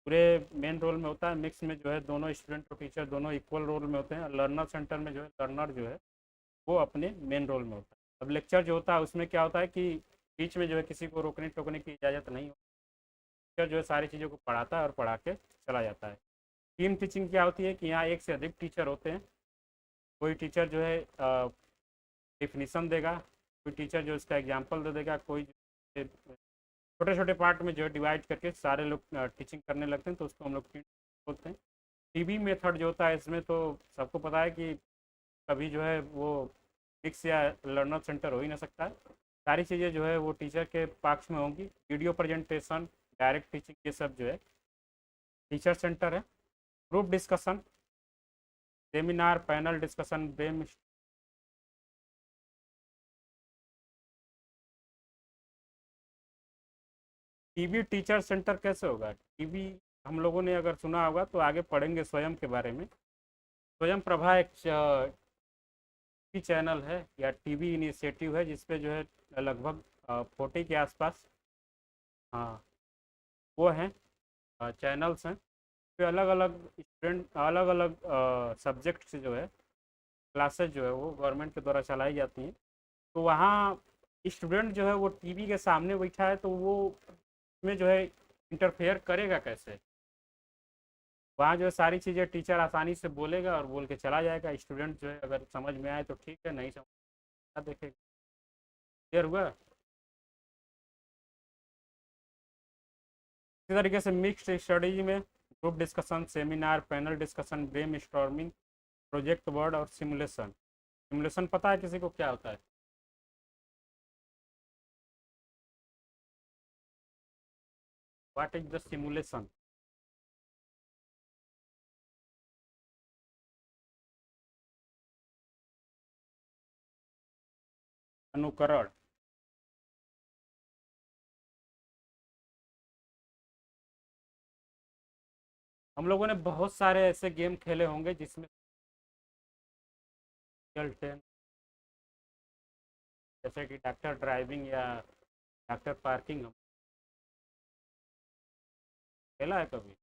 पूरे मेन रोल में होता है, मिक्स में जो है दोनों स्टूडेंट और टीचर दोनों इक्वल रोल में होते हैं, लर्नर सेंटर में जो है लर्नर जो है वो अपने मेन रोल में होता है। अब लेक्चर जो होता है उसमें क्या होता है कि बीच में जो है किसी को रोकने टोकने की इजाज़त नहीं होती। टीचर जो है सारी चीज़ों को पढ़ाता है और पढ़ा के चला जाता है। टीम टीचिंग क्या होती है कि यहाँ एक से अधिक टीचर होते हैं। कोई टीचर जो है डिफिनीसन देगा, कोई टीचर जो इसका एग्जाम्पल दे देगा, कोई छोटे छोटे पार्ट में जो है डिवाइड करके सारे लोग टीचिंग करने लगते हैं, तो उसको हम लोग बोलते हैं। टीबी मेथड जो होता है इसमें तो सबको पता है कि कभी जो है वो मिक्स या लर्नर सेंटर हो ही ना सकता है। सारी चीज़ें जो है वो टीचर के पक्ष में होंगी। वीडियो प्रेजेंटेशन, डायरेक्ट टीचिंग, ये सब जो है टीचर सेंटर है। Group discussion, seminar, panel discussion, brain. TV teacher centre कैसे होगा? टीवी हम लोगों ने अगर सुना होगा तो आगे पढ़ेंगे स्वयं के बारे में। स्वयं प्रभा एक टीवी चैनल है या टीवी इनिशिएटिव है जिसपे जो है लगभग 40 के आसपास, हाँ, वो हैं चैनल्स हैं। पे अलग अलग स्टूडेंट अलग अलग सब्जेक्ट से जो है क्लासेस जो है वो गवर्नमेंट के द्वारा चलाई जाती हैं। तो वहाँ स्टूडेंट जो है वो टीवी के सामने बैठा है तो वो में जो है इंटरफेयर करेगा कैसे। वहाँ जो है सारी चीज़ें टीचर आसानी से बोलेगा और बोल के चला जाएगा। स्टूडेंट जो है अगर समझ में आए तो ठीक है, नहीं समझ देखेगा। क्लियर हुआ। इसी तरीके से मिक्स्ड स्टडीज में group discussion, seminar, panel discussion, brain storming, project word और सिमुलेशन। सिमुलेशन पता है किसी को क्या होता है? What is the simulation? अनुकरण। हम लोगों ने बहुत सारे ऐसे गेम खेले होंगे जिसमें टेन, जैसे कि डॉक्टर ड्राइविंग या डॉक्टर पार्किंग, हम खेला है कभी?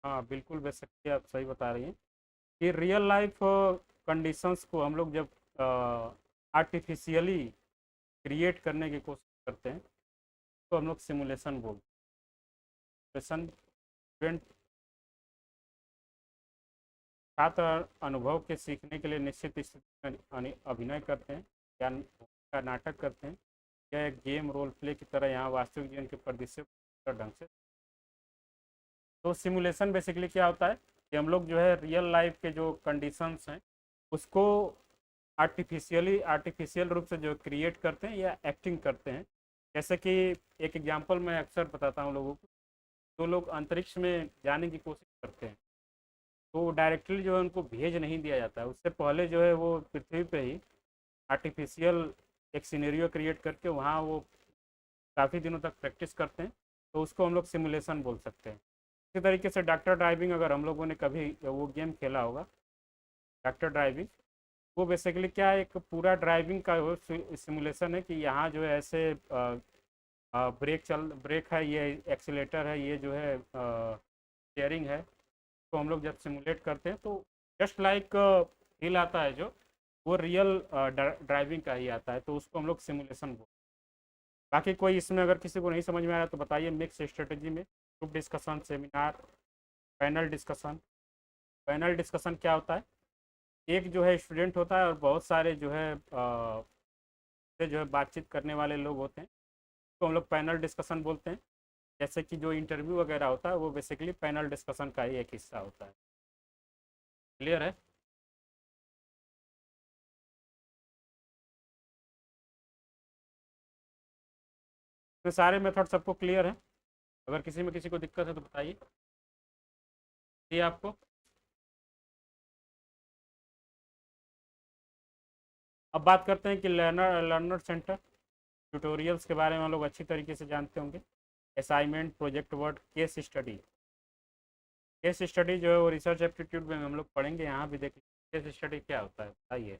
हाँ बिल्कुल, बेशक आप सही बता रही हैं कि रियल लाइफ कंडीशंस को हम लोग जब आर्टिफिशियली क्रिएट करने की कोशिश करते हैं तो हम लोग सिमुलेशन बोलते हैं। स्टूडेंट छात्र अनुभव के सीखने के लिए निश्चित स्थिति में अभिनय करते हैं या का नाटक करते हैं या एक गेम रोल प्ले की तरह यहाँ वास्तविक जीवन के परिदृश्य को ढंग से। तो सिमुलेशन बेसिकली क्या होता है कि हम लोग जो है रियल लाइफ के जो कंडीशंस हैं उसको आर्टिफिशियल रूप से जो क्रिएट करते हैं या एक्टिंग करते हैं। जैसे कि एक एग्जांपल मैं अक्सर बताता हूँ लोगों को। जो लोग अंतरिक्ष में जाने की कोशिश करते हैं तो डायरेक्टली जो है उनको भेज नहीं दिया जाता है, उससे पहले जो है वो पृथ्वी पे ही आर्टिफिशियल एक सिनेरियो क्रिएट करके वहाँ वो काफ़ी दिनों तक प्रैक्टिस करते हैं। तो उसको हम लोग सिमुलेशन बोल सकते हैं। इसी तरीके से डॉक्टर ड्राइविंग, अगर हम लोगों ने कभी वो गेम खेला होगा डॉक्टर ड्राइविंग, वो बेसिकली क्या है, एक पूरा ड्राइविंग का वो सिमुलेशन है कि यहाँ जो है ऐसे ब्रेक है, ये एक्सीलेटर है, ये जो है स्टीयरिंग है। तो हम लोग जब सिमुलेट करते हैं तो जस्ट लाइक फील आता है जो वो रियल ड्राइविंग का ही आता है, तो उसको हम लोग सिमुलेशन बोलते हैं। बाकी कोई इसमें अगर किसी को नहीं समझ में आ रहा तो बताइए। मिक्स स्ट्रेटजी में group discussion, seminar, panel discussion. Panel discussion क्या होता है? एक जो है स्टूडेंट होता है और बहुत सारे जो है से जो है बातचीत करने वाले लोग होते हैं, तो हम लोग पैनल डिस्कशन बोलते हैं। जैसे कि जो इंटरव्यू वगैरह होता है वो बेसिकली पैनल डिस्कशन का ही एक हिस्सा होता है। क्लियर है? तो सारे मेथड सबको क्लियर है? अगर किसी में किसी को दिक्कत है तो बताइए। ये आपको अब बात करते हैं कि लर्नर सेंटर ट्यूटोरियल्स के बारे में हम लोग अच्छी तरीके से जानते होंगे। Assignment, project work, case study. Case study जो है वो रिसर्च एप्टीट्यूड में हम लोग पढ़ेंगे, यहाँ भी देख। केस स्टडी क्या होता है बताइए।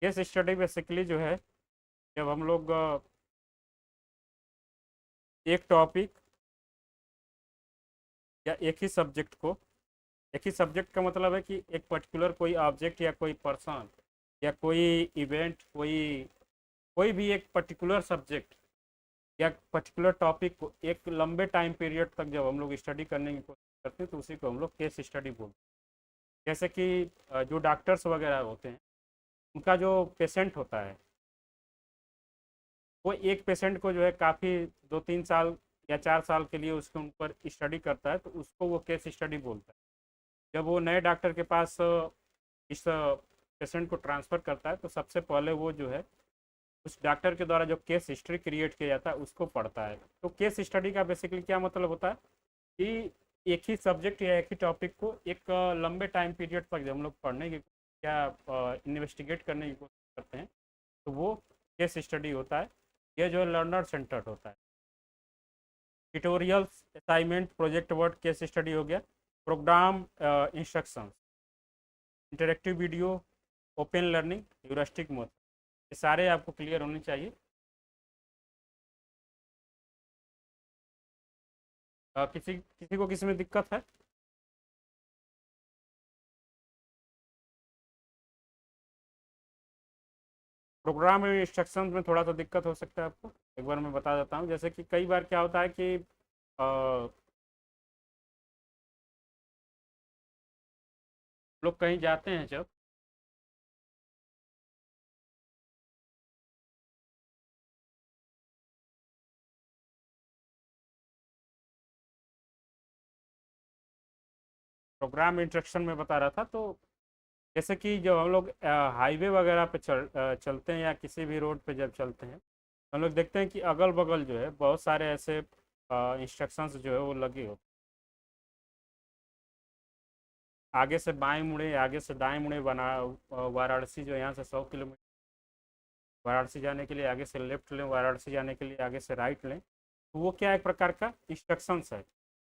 केस स्टडी बेसिकली जो है जब हम लोग एक टॉपिक या एक ही सब्जेक्ट का मतलब है कि एक पर्टिकुलर कोई ऑब्जेक्ट या कोई पर्सन या कोई इवेंट, कोई कोई भी एक पर्टिकुलर सब्जेक्ट या पर्टिकुलर टॉपिक को एक लंबे टाइम पीरियड तक जब हम लोग स्टडी करने की कोशिश करते हैं तो उसी को हम लोग केस स्टडी बोलते हैं। जैसे कि जो डॉक्टर्स वगैरह होते हैं उनका जो पेशेंट होता है वो एक पेशेंट को जो है काफ़ी 2-3 साल या 4 साल के लिए उसके ऊपर स्टडी करता है, तो उसको वो केस स्टडी बोलता है। जब वो नए डॉक्टर के पास इस पेशेंट को ट्रांसफ़र करता है तो सबसे पहले वो जो है उस डॉक्टर के द्वारा जो केस हिस्ट्री क्रिएट किया जाता है उसको पढ़ता है। तो केस स्टडी का बेसिकली क्या मतलब होता है कि एक ही सब्जेक्ट या एक ही टॉपिक को एक लंबे टाइम पीरियड तक जब हम लोग पढ़ने की क्या इन्वेस्टिगेट करने की कोशिश करते हैं, तो वो केस स्टडी होता है। ये जो लर्नर सेंटर्ड होता है। Tutorials, assignment, project work, case study हो गया। Program instructions, interactive video, open learning, heuristic mode, ये सारे आपको क्लियर होने चाहिए। किसी किसी को किसी में दिक्कत है? प्रोग्राम में इंस्ट्रक्शन में थोड़ा सा दिक्कत हो सकता है आपको, एक बार मैं बता देता हूँ। जैसे कि कई बार क्या होता है कि लोग कहीं जाते हैं जब, प्रोग्राम इंस्ट्रक्शन में बता रहा था, तो जैसे कि जब हम लोग हाईवे वगैरह पे चलते हैं या किसी भी रोड पे जब चलते हैं, हम लोग देखते हैं कि अगल बगल जो है बहुत सारे ऐसे इंस्ट्रक्शंस जो है वो लगे होते हैं। आगे से बाएं मुड़े, आगे से दाएं मुड़े, बना वाराणसी जो यहाँ से 100 किलोमीटर, वाराणसी जाने के लिए आगे से लेफ्ट लें, वाराणसी जाने के लिए आगे से राइट लें। तो वो क्या एक प्रकार का इंस्ट्रक्शंस है।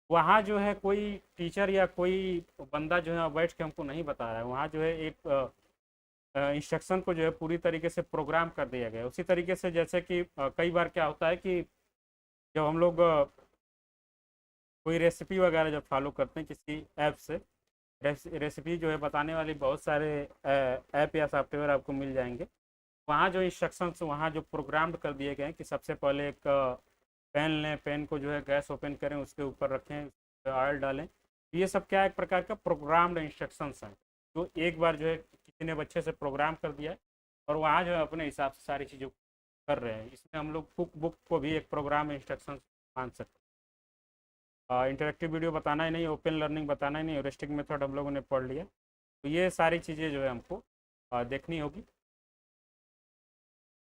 वहाँ जो है कोई टीचर या कोई बंदा जो है बैठ के हमको नहीं बता रहा है, वहाँ जो है एक इंस्ट्रक्शन को जो है पूरी तरीके से प्रोग्राम कर दिया गया है। उसी तरीके से जैसे कि कई बार क्या होता है कि जब हम लोग कोई रेसिपी वगैरह जब फॉलो करते हैं किसी ऐप से, रेसिपी जो है बताने वाली बहुत सारे ऐप या सॉफ्टवेयर आपको मिल जाएंगे। वहाँ जो इंस्ट्रक्शंस वहाँ जो प्रोग्राम्ड कर दिए गए हैं कि सबसे पहले एक पेन लें, पेन को जो है गैस ओपन करें, उसके ऊपर रखें, ऑयल डालें। ये सब क्या एक प्रकार का प्रोग्राम्ड इंस्ट्रक्शंस हैं, जो एक बार जो है किसी ने बच्चे से प्रोग्राम कर दिया है और वहाँ जो है अपने हिसाब से सारी चीज़ों कर रहे हैं। इसमें हम लोग कुक बुक को भी एक प्रोग्राम इंस्ट्रक्शन मान सकते हैं। इंटरेक्टिव वीडियो बताना ही नहीं, ओपन लर्निंग बताना ही नहीं, ह्यूरिस्टिक मेथड हम लोगों ने पढ़ लिया। तो ये सारी चीज़ें जो है हमको देखनी होगी।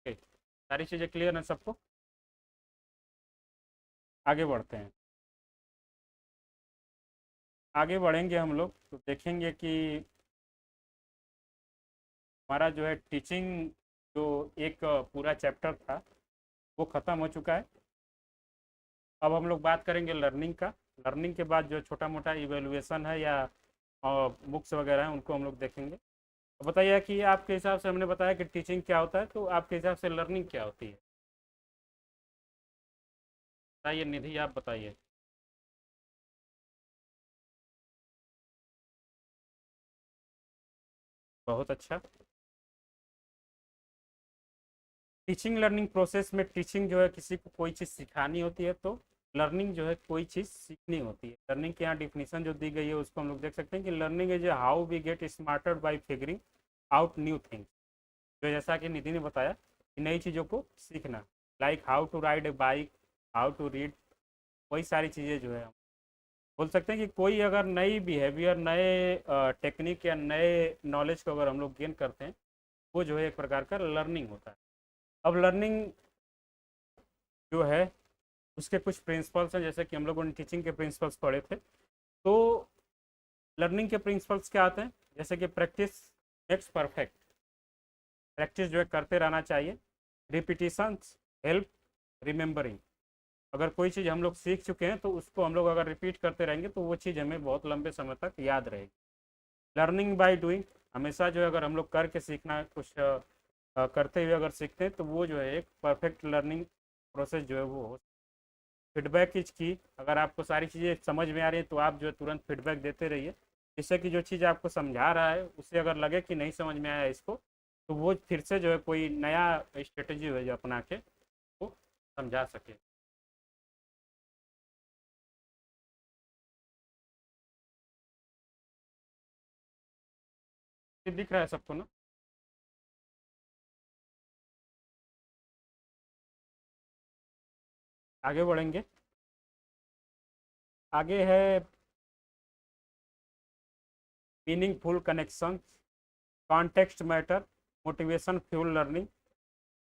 ठीक, सारी चीज़ें क्लियर हैं सबको? आगे बढ़ते हैं। आगे बढ़ेंगे हम लोग तो देखेंगे कि हमारा जो है टीचिंग जो एक पूरा चैप्टर था वो ख़त्म हो चुका है। अब हम लोग बात करेंगे लर्निंग का। लर्निंग के बाद जो छोटा मोटा इवेलुएशन है या बुक्स वगैरह हैं उनको हम लोग देखेंगे। तो बताइए कि आपके हिसाब से, हमने बताया कि टीचिंग क्या होता है, तो आपके हिसाब से लर्निंग क्या होती है? बताइए निधि, आप बताइए। बहुत अच्छा। टीचिंग लर्निंग प्रोसेस में टीचिंग जो है किसी को कोई चीज़ सिखानी होती है, तो लर्निंग जो है कोई चीज़ सीखनी होती है। लर्निंग की यहाँ डिफिनीशन जो दी गई है उसको हम लोग देख सकते हैं कि learning is how we get smarter by figuring out new things. जो जैसा कि निधि ने बताया कि नई चीज़ों को सीखना, like how to ride a bike, how to read, वही सारी चीज़ें जो है हम बोल सकते हैं कि कोई अगर नई बिहेवियर, नए टेक्निक या नए नॉलेज को अगर हम लोग गेन करते हैं, वो जो है एक प्रकार का लर्निंग होता है। अब लर्निंग जो है उसके कुछ प्रिंसिपल्स हैं, जैसे कि हम लोगों ने टीचिंग के प्रिंसिपल्स पढ़े थे। तो लर्निंग के प्रिंसिपल्स क्या आते हैं? जैसे कि प्रैक्टिस मेक्स परफेक्ट, प्रैक्टिस जो है करते रहना चाहिए। रिपीटिशन हेल्प रिमेंबरिंग, अगर कोई चीज़ हम लोग सीख चुके हैं तो उसको हम लोग अगर रिपीट करते रहेंगे तो वो चीज़ हमें बहुत लंबे समय तक याद रहेगी। लर्निंग बाय डूइंग, हमेशा जो है अगर हम लोग करके सीखना, कुछ करते हुए अगर सीखते हैं तो वो जो है एक परफेक्ट लर्निंग प्रोसेस जो है वो हो। फीडबैक इज की, अगर आपको सारी चीज़ें समझ में आ रही हैं तो आप जो है तुरंत फीडबैक देते रहिए, जिससे कि जो चीज़ आपको समझा रहा है उसे अगर लगे कि नहीं समझ में आया इसको, तो वो फिर से जो है कोई नया स्ट्रेटेजी है जो अपना के वो समझा सके। ये दिख रहा है सबको ना? आगे बढ़ेंगे। आगे है meaningful connection, context matter, motivation fuel learning,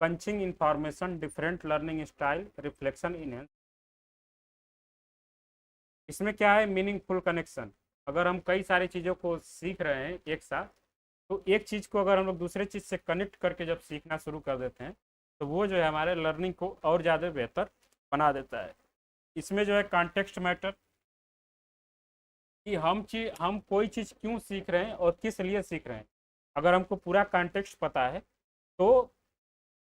punching information, different learning style, reflection enhance. इसमें क्या है मीनिंगफुल कनेक्शन? अगर हम कई सारी चीज़ों को सीख रहे हैं एक साथ, तो एक चीज़ को अगर हम लोग दूसरे चीज़ से कनेक्ट करके जब सीखना शुरू कर देते हैं तो वो जो है हमारे लर्निंग को और ज़्यादा बेहतर बना देता है। इसमें जो है कॉन्टेक्स्ट मैटर, कि हम कोई चीज़ क्यों सीख रहे हैं और किस लिए सीख रहे हैं। अगर हमको पूरा कॉन्टेक्स्ट पता है तो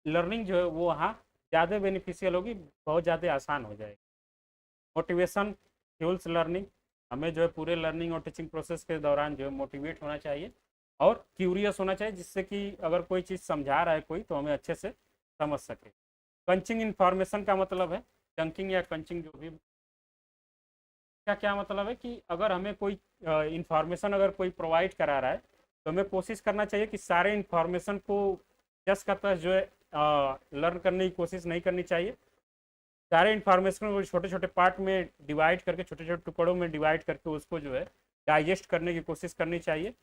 लर्निंग जो है वो वहाँ ज़्यादा बेनिफिशियल होगी, बहुत ज़्यादा आसान हो जाएगी। मोटिवेशन फ्यूल्स लर्निंग, हमें जो है पूरे लर्निंग और टीचिंग प्रोसेस के दौरान जो है मोटिवेट होना चाहिए और क्यूरियस होना चाहिए, जिससे कि अगर कोई चीज़ समझा रहा है कोई तो हमें अच्छे से समझ सके। कंचिंग इन्फॉर्मेशन का मतलब है, चंकिंग या कंचिंग जो भी, क्या क्या मतलब है कि अगर हमें कोई इंफॉर्मेशन अगर कोई प्रोवाइड करा रहा है तो हमें कोशिश करना चाहिए कि सारे इंफॉर्मेशन को जस का तस जो है लर्न करने की कोशिश नहीं करनी चाहिए। सारे इंफॉर्मेशन को छोटे छोटे पार्ट में डिवाइड करके, छोटे छोटे टुकड़ों में डिवाइड करके उसको जो है डाइजेस्ट करने की कोशिश करनी चाहिए।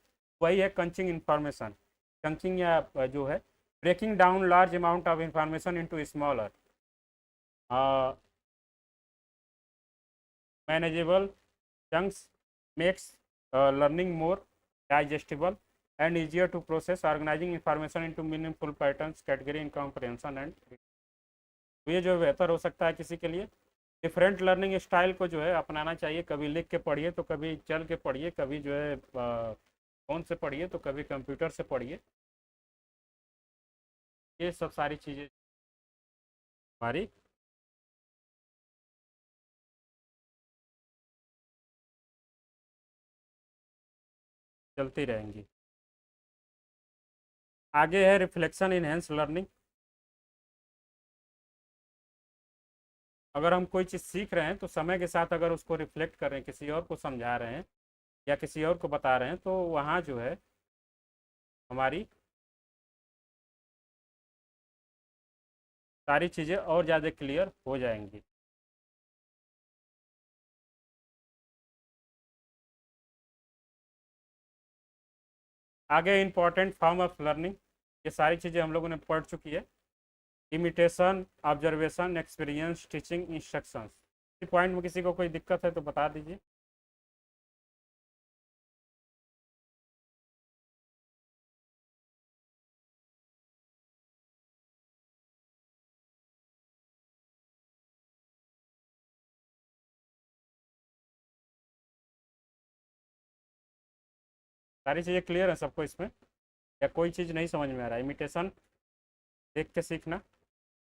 वही है कंचिंग इन्फॉर्मेशन, चंकिंग या जो है breaking down large amount of information into smaller manageable chunks, makes learning more digestible and easier to process, organizing information into meaningful patterns, category in comprehension and तो ये जो बेहतर हो सकता है किसी के लिए। डिफरेंट लर्निंग स्टाइल को जो है अपनाना चाहिए, कभी लिख के पढ़िए तो कभी चल के पढ़िए, कभी जो है फ़ोन से पढ़िए तो कभी कंप्यूटर से पढ़िए। ये सब सारी चीज़ें हमारी चलती रहेंगी। आगे है रिफ्लेक्शन इनहेंस लर्निंग। अगर हम कोई चीज़ सीख रहे हैं तो समय के साथ अगर उसको रिफ्लेक्ट कर रहे हैं, किसी और को समझा रहे हैं या किसी और को बता रहे हैं तो वहाँ जो है हमारी सारी चीज़ें और ज़्यादा क्लियर हो जाएंगी। आगे इंपॉर्टेंट फॉर्म ऑफ लर्निंग, ये सारी चीज़ें हम लोगों ने पढ़ चुकी है। Imitation, observation, experience, teaching, instructions. इस पॉइंट में किसी को कोई दिक्कत है तो बता दीजिए। सारी चीज़ें क्लियर है सबको इसमें, या कोई चीज़ नहीं समझ में आ रहा है? इमिटेशन देख के सीखना,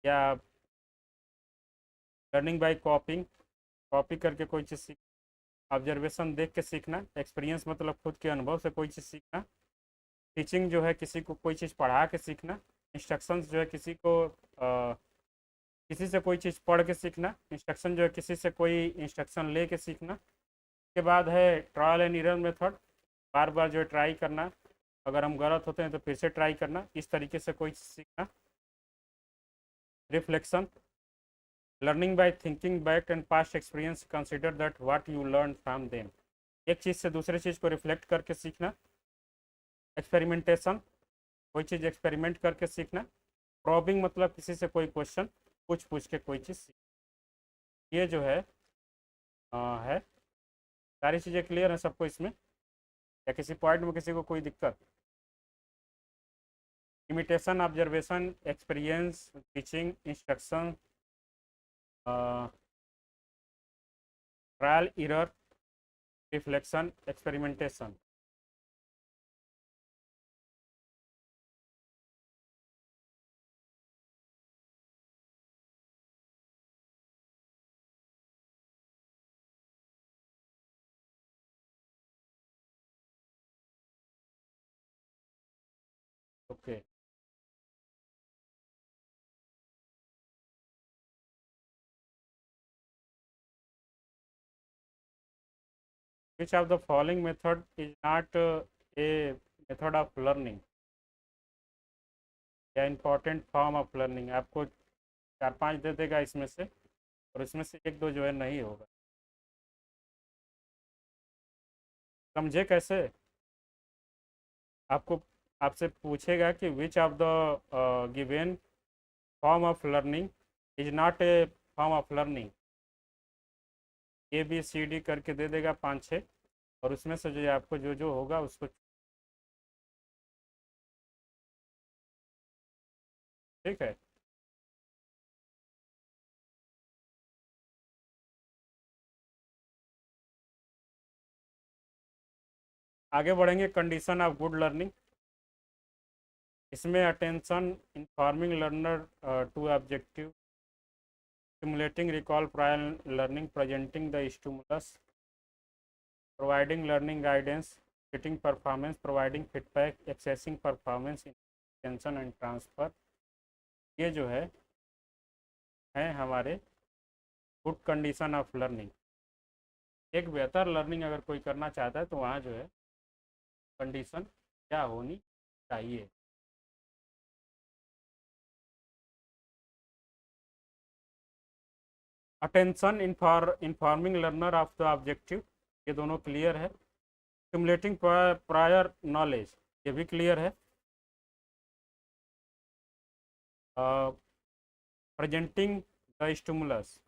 या लर्निंग बाय कॉपिंग, कॉपी करके कोई चीज़ सीख। ऑब्जर्वेशन देख के सीखना, एक्सपीरियंस मतलब खुद के अनुभव से कोई चीज़ सीखना। टीचिंग जो है किसी को कोई चीज़ पढ़ा के सीखना। इंस्ट्रक्शंस जो है किसी से कोई चीज़ पढ़ के सीखना। इंस्ट्रक्शन जो है किसी से कोई इंस्ट्रक्शन ले के सीखना। उसके बाद है ट्रायल एंड एरर मेथड, बार बार जो है ट्राई करना, अगर हम गलत होते हैं तो फिर से ट्राई करना, इस तरीके से कोई चीज़ सीखना। Reflection, learning by thinking back and past experience, consider that what you learn from them. एक चीज़ से दूसरे चीज़ को रिफ्लेक्ट करके सीखना। एक्सपेरिमेंटेशन, कोई चीज़ एक्सपेरिमेंट करके सीखना। प्रॉबिंग मतलब किसी से कोई क्वेश्चन पूछ पूछ के कोई चीज़ सीख। ये जो है सारी चीज़ें क्लियर हैं सबको इसमें, या किसी पॉइंट में किसी को कोई दिक्कत? Imitation, observation, experience, teaching, instruction, trial error, reflection, experimentation. Okay, which of the following method is not a method of learning या important form of learning? आपको चार पांच दे देगा इसमें से, और इसमें से एक दो जो है नहीं होगा। समझे कैसे? आपको आपसे पूछेगा कि which of the given form of learning is not a form of learning, ABCD करके दे देगा पाँच छः, और उसमें से जो आपको जो जो होगा उसको ठीक है। आगे बढ़ेंगे, कंडीशन ऑफ गुड लर्निंग। इसमें attention, informing learner to objective, stimulating recall prior learning, presenting the stimulus, providing learning guidance, setting performance, providing feedback, accessing performance, attention and transfer। ये जो है हमारे गुड कंडीशन ऑफ लर्निंग। एक बेहतर learning अगर कोई करना चाहता है तो वहाँ जो है कंडीशन क्या होनी चाहिए। Attention, informing learner of the objective, ये दोनों क्लियर है। स्टिमुलेटिंग प्रायर नॉलेज, ये भी क्लियर है। Presenting the stimulus,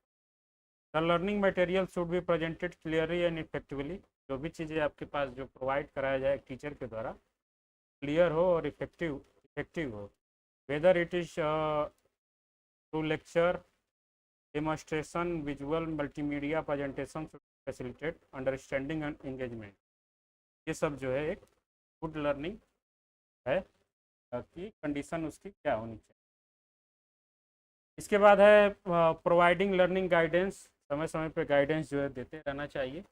the learning material should be presented clearly and effectively. जो भी चीज़ें आपके पास जो प्रोवाइड कराया जाए टीचर के द्वारा, क्लियर हो और इफेक्टिव हो। Whether it is through lecture, demonstration, visual, multimedia presentation facilitate understanding and engagement. ये सब जो है एक गुड लर्निंग है कि कंडीशन उसकी क्या होनी चाहिए। इसके बाद है प्रोवाइडिंग लर्निंग गाइडेंस, समय समय पे गाइडेंस जो है देते रहना चाहिए।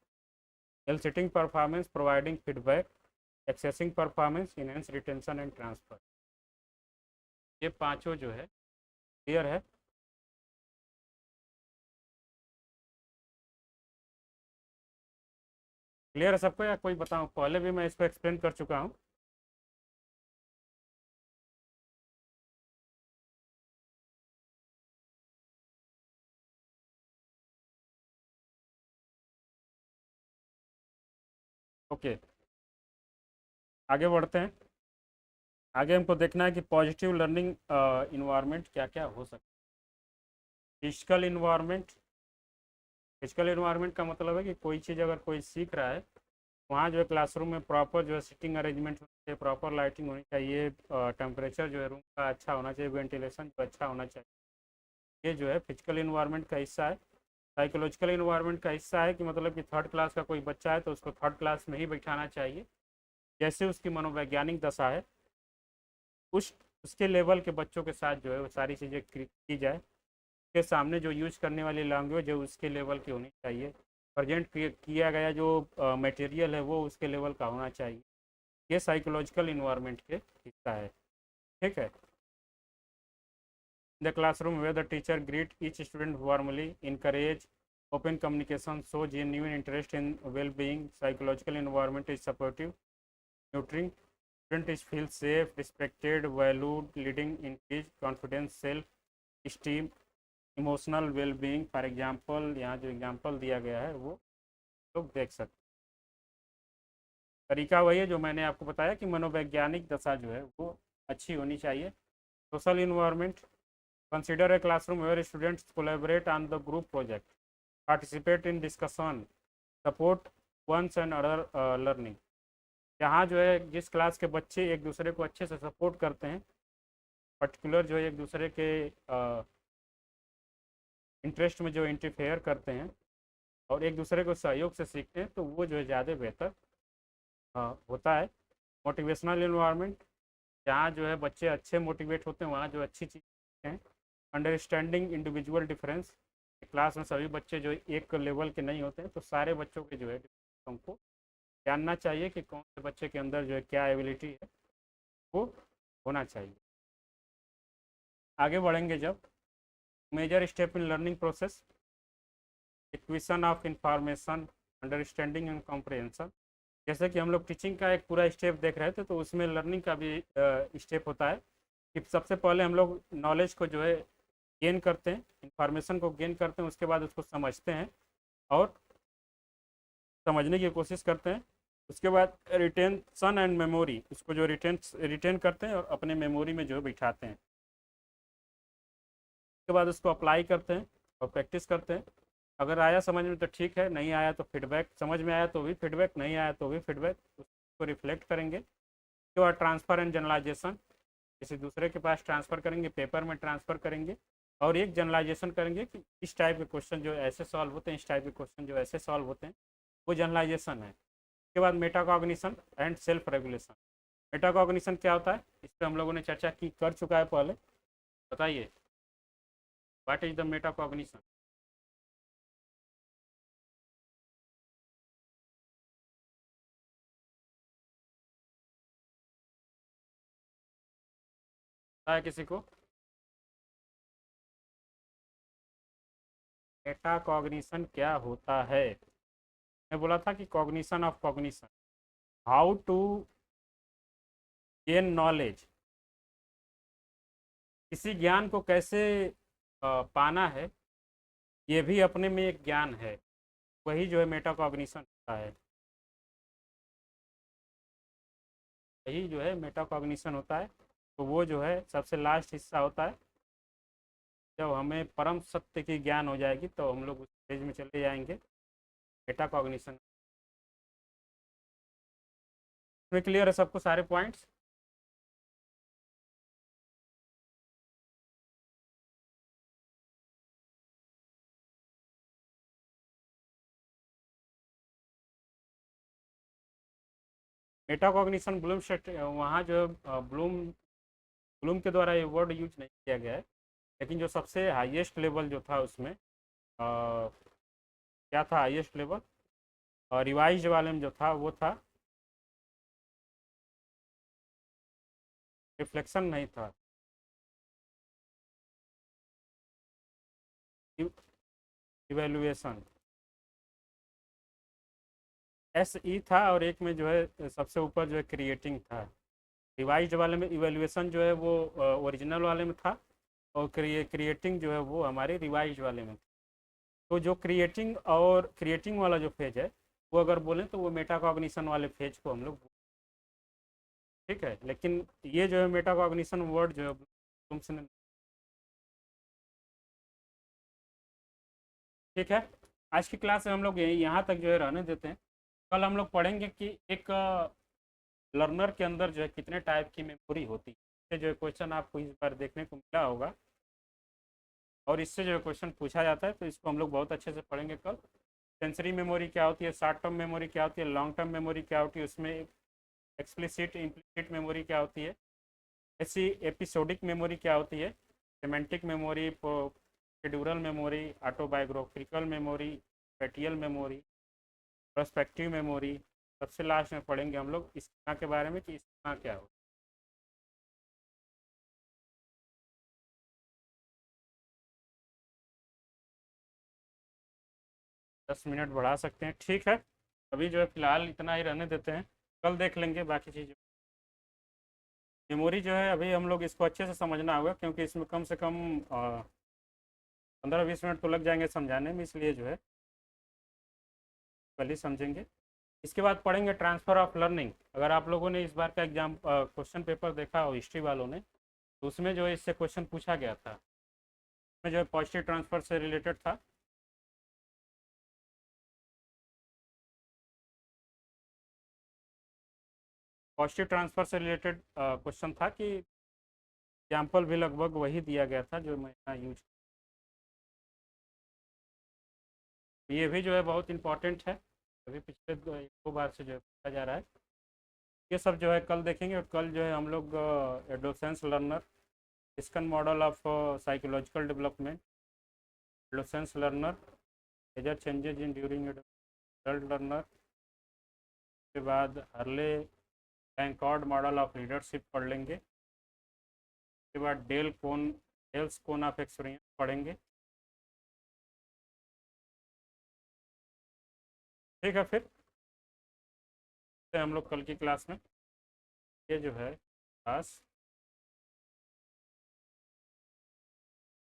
Eliciting performance, providing feedback, assessing performance, enhance retention and transfer. ये पांचों जो है क्लियर है। क्लियर है सबको या कोई बताऊं? पहले भी मैं इसको एक्सप्लेन कर चुका हूं। ओके, आगे बढ़ते हैं। आगे हमको देखना है कि पॉजिटिव लर्निंग इन्वायरमेंट क्या क्या हो सकता है। फिजिकल इन्वायरमेंट का मतलब है कि कोई चीज़ अगर कोई सीख रहा है, वहाँ जो है क्लासरूम में प्रॉपर जो है सिटिंग अरेंजमेंट होनी चाहिए, प्रॉपर लाइटिंग होनी चाहिए, टेम्परेचर जो है रूम का अच्छा होना चाहिए, वेंटिलेशन जो अच्छा होना चाहिए। ये जो है फिजिकल इन्वायरमेंट का हिस्सा है। साइकोलॉजिकल इन्वायरमेंट का हिस्सा है कि मतलब कि थर्ड क्लास का कोई बच्चा है तो उसको थर्ड क्लास में ही बैठाना चाहिए। जैसे उसकी मनोवैज्ञानिक दशा है, उस उसके लेवल के बच्चों के साथ जो है वो सारी चीज़ें की जाए। उसके सामने जो यूज करने वाली लैंग्वेज है उसके लेवल की होनी चाहिए। प्रेजेंट किया गया जो मटेरियल है वो उसके लेवल का होना चाहिए। ये साइकोलॉजिकल इन्वायरमेंट के हिस्सा है। ठीक है। The classroom where the teacher greet each student warmly, encourage open communication, show genuine interest in well-being. Psychological environment is supportive, nurturing. Student is feel safe, respected, valued, leading increase confidence, self esteem, emotional wellbeing. For example, यहाँ जो example दिया गया है वो लोग देख सकते। तरीका वही है जो मैंने आपको बताया कि मनोवैज्ञानिक दशा जो है वो अच्छी होनी चाहिए। Social environment, consider a classroom where students collaborate on the group project, participate in discussion, support one's and other learning. यहाँ जो है जिस क्लास के बच्चे एक दूसरे को अच्छे से सपोर्ट करते हैं, पर्टिकुलर जो है एक दूसरे के इंटरेस्ट में जो इंटरफेयर करते हैं और एक दूसरे को सहयोग से सीखते हैं, तो वो जो है ज़्यादा बेहतर होता है। मोटिवेशनल इन्वायरमेंट, जहाँ जो है बच्चे अच्छे मोटिवेट होते हैं, वहाँ जो अच्छी चीज़ हैं। अंडरस्टैंडिंग इंडिविजुअल डिफरेंस, क्लास में सभी बच्चे जो एक लेवल के नहीं होते हैं, तो सारे बच्चों के जो है हमको जानना चाहिए कि कौन से बच्चे के अंदर जो है क्या एबिलिटी है वो होना चाहिए। आगे बढ़ेंगे जब, major step in learning process, acquisition of information, understanding and comprehension. जैसे कि हम लोग टीचिंग का एक पूरा स्टेप देख रहे थे, तो उसमें लर्निंग का भी स्टेप होता है कि सबसे पहले हम लोग नॉलेज को जो है गेन करते हैं, इंफॉर्मेशन को गेन करते हैं, उसके बाद उसको समझते हैं और समझने की कोशिश करते हैं। उसके बाद रिटेंशन एंड मेमोरी, उसको जो रिटेन करते हैं और अपने मेमोरी में जो है बिठाते हैं। उसके बाद उसको अप्लाई करते हैं और प्रैक्टिस करते हैं। अगर आया समझ में तो ठीक है, नहीं आया तो फीडबैक, समझ में आया तो भी फीडबैक, नहीं आया तो भी फीडबैक, उसको रिफ्लेक्ट करेंगे। उसके बाद ट्रांसफ़र एंड जनरलाइजेशन, किसी दूसरे के पास ट्रांसफ़र करेंगे, पेपर में ट्रांसफ़र करेंगे और एक जनरलाइजेशन करेंगे कि इस टाइप के क्वेश्चन जो ऐसे सॉल्व होते हैं, इस टाइप के क्वेश्चन जो ऐसे सॉल्व होते हैं, वो जनरलाइजेशन है। उसके बाद metacognition and self regulation. Metacognition क्या होता है, इस पर हम लोगों ने चर्चा की कर चुका है पहले। बताइए, व्हाट इज द मेटाकॉग्निशन? पता है किसी को? मेटाकॉग्निशन क्या होता है? मैं बोला था कि cognition of cognition, how to gain knowledge, किसी ज्ञान को कैसे पाना है, ये भी अपने में एक ज्ञान है। वही जो है मेटाकॉग्निशन होता है। यही जो है मेटाकॉग्निशन होता है। तो वो जो है सबसे लास्ट हिस्सा होता है। जब हमें परम सत्य की ज्ञान हो जाएगी तो हम लोग उस स्टेज में चले जाएंगे, मेटाकॉग्निशन में। क्लियर है सबको सारे पॉइंट्स? मेटाकॉग्निशन ब्लूम सेट, वहाँ जो ब्लूम ब्लूम के द्वारा ये वर्ड यूज नहीं किया गया है, लेकिन जो सबसे हाईएस्ट लेवल जो था उसमें क्या था हाईएस्ट लेवल, और रिवाइज वाले में जो था वो था, रिफ्लेक्शन नहीं था, इवेल्युएशन, एस ई था। और एक में जो है सबसे ऊपर जो है क्रिएटिंग था। रिवाइज वाले में इवेल्युएशन जो है वो ओरिजिनल वाले में था, और क्रिएटिंग जो है वो हमारे रिवाइज वाले में था। तो जो क्रिएटिंग वाला जो फेज है, वो अगर बोलें तो वो मेटाकॉग्निशन वाले फेज को हम लोग, ठीक है। लेकिन ये जो है मेटाकॉग्निशन वर्ड जो है तुमसे, ठीक है। आज की क्लास में हम लोग यहाँ तक जो है रहने देते हैं। कल हम लोग पढ़ेंगे कि एक लर्नर के अंदर जो है कितने टाइप की मेमोरी होती है। जो है क्वेश्चन आपको इस बार देखने को मिला होगा, और इससे जो है क्वेश्चन पूछा जाता है, तो इसको हम लोग बहुत अच्छे से पढ़ेंगे कल। सेंसरी मेमोरी क्या होती है, शॉर्ट टर्म मेमोरी क्या होती है, लॉन्ग टर्म मेमोरी क्या होती है, उसमें एक्सप्लिसिट इम्प्लिसिट मेमोरी क्या होती है, ऐसी एपिसोडिक मेमोरी क्या होती है, semantic memory, procedural memory, autobiographical memory, spatial memory, prospective memory. सबसे लास्ट में पढ़ेंगे हम लोग स्कीमा के बारे में कि स्कीमा क्या हो। 10 मिनट बढ़ा सकते हैं, ठीक है। अभी जो है फिलहाल इतना ही रहने देते हैं, कल देख लेंगे बाकी चीज़ें। मेमोरी जो है अभी हम लोग इसको अच्छे से समझना होगा, क्योंकि इसमें कम से कम 15-20 मिनट तो लग जाएंगे समझाने में, इसलिए जो है कल ही समझेंगे। इसके बाद पढ़ेंगे ट्रांसफ़र ऑफ लर्निंग। अगर आप लोगों ने इस बार का एग्जाम क्वेश्चन पेपर देखा हो हिस्ट्री वालों ने, तो उसमें जो है इससे क्वेश्चन पूछा गया था। उसमें जो है पॉजिटिव ट्रांसफ़र से रिलेटेड था। पॉजिटिव ट्रांसफ़र से रिलेटेड क्वेश्चन था कि एग्जाम्पल भी लगभग वही दिया गया था जो मैं यहाँ यूज, ये भी जो है बहुत इंपॉर्टेंट है। अभी पिछले 2 बार से जो है पूछा जा रहा है। ये सब जो है कल देखेंगे। और कल जो है हम लोग एडोसेंस लर्नर, स्कन model of psychological development, adolescence learner, major changes in during adult learner, के बाद Hersey Blanchard model of leadership पढ़ लेंगे। उसके बाद डेल्स कोन ऑफ एक्सपीरियंस पढ़ेंगे, ठीक है। फिर हम लोग कल की क्लास में ये जो है क्लास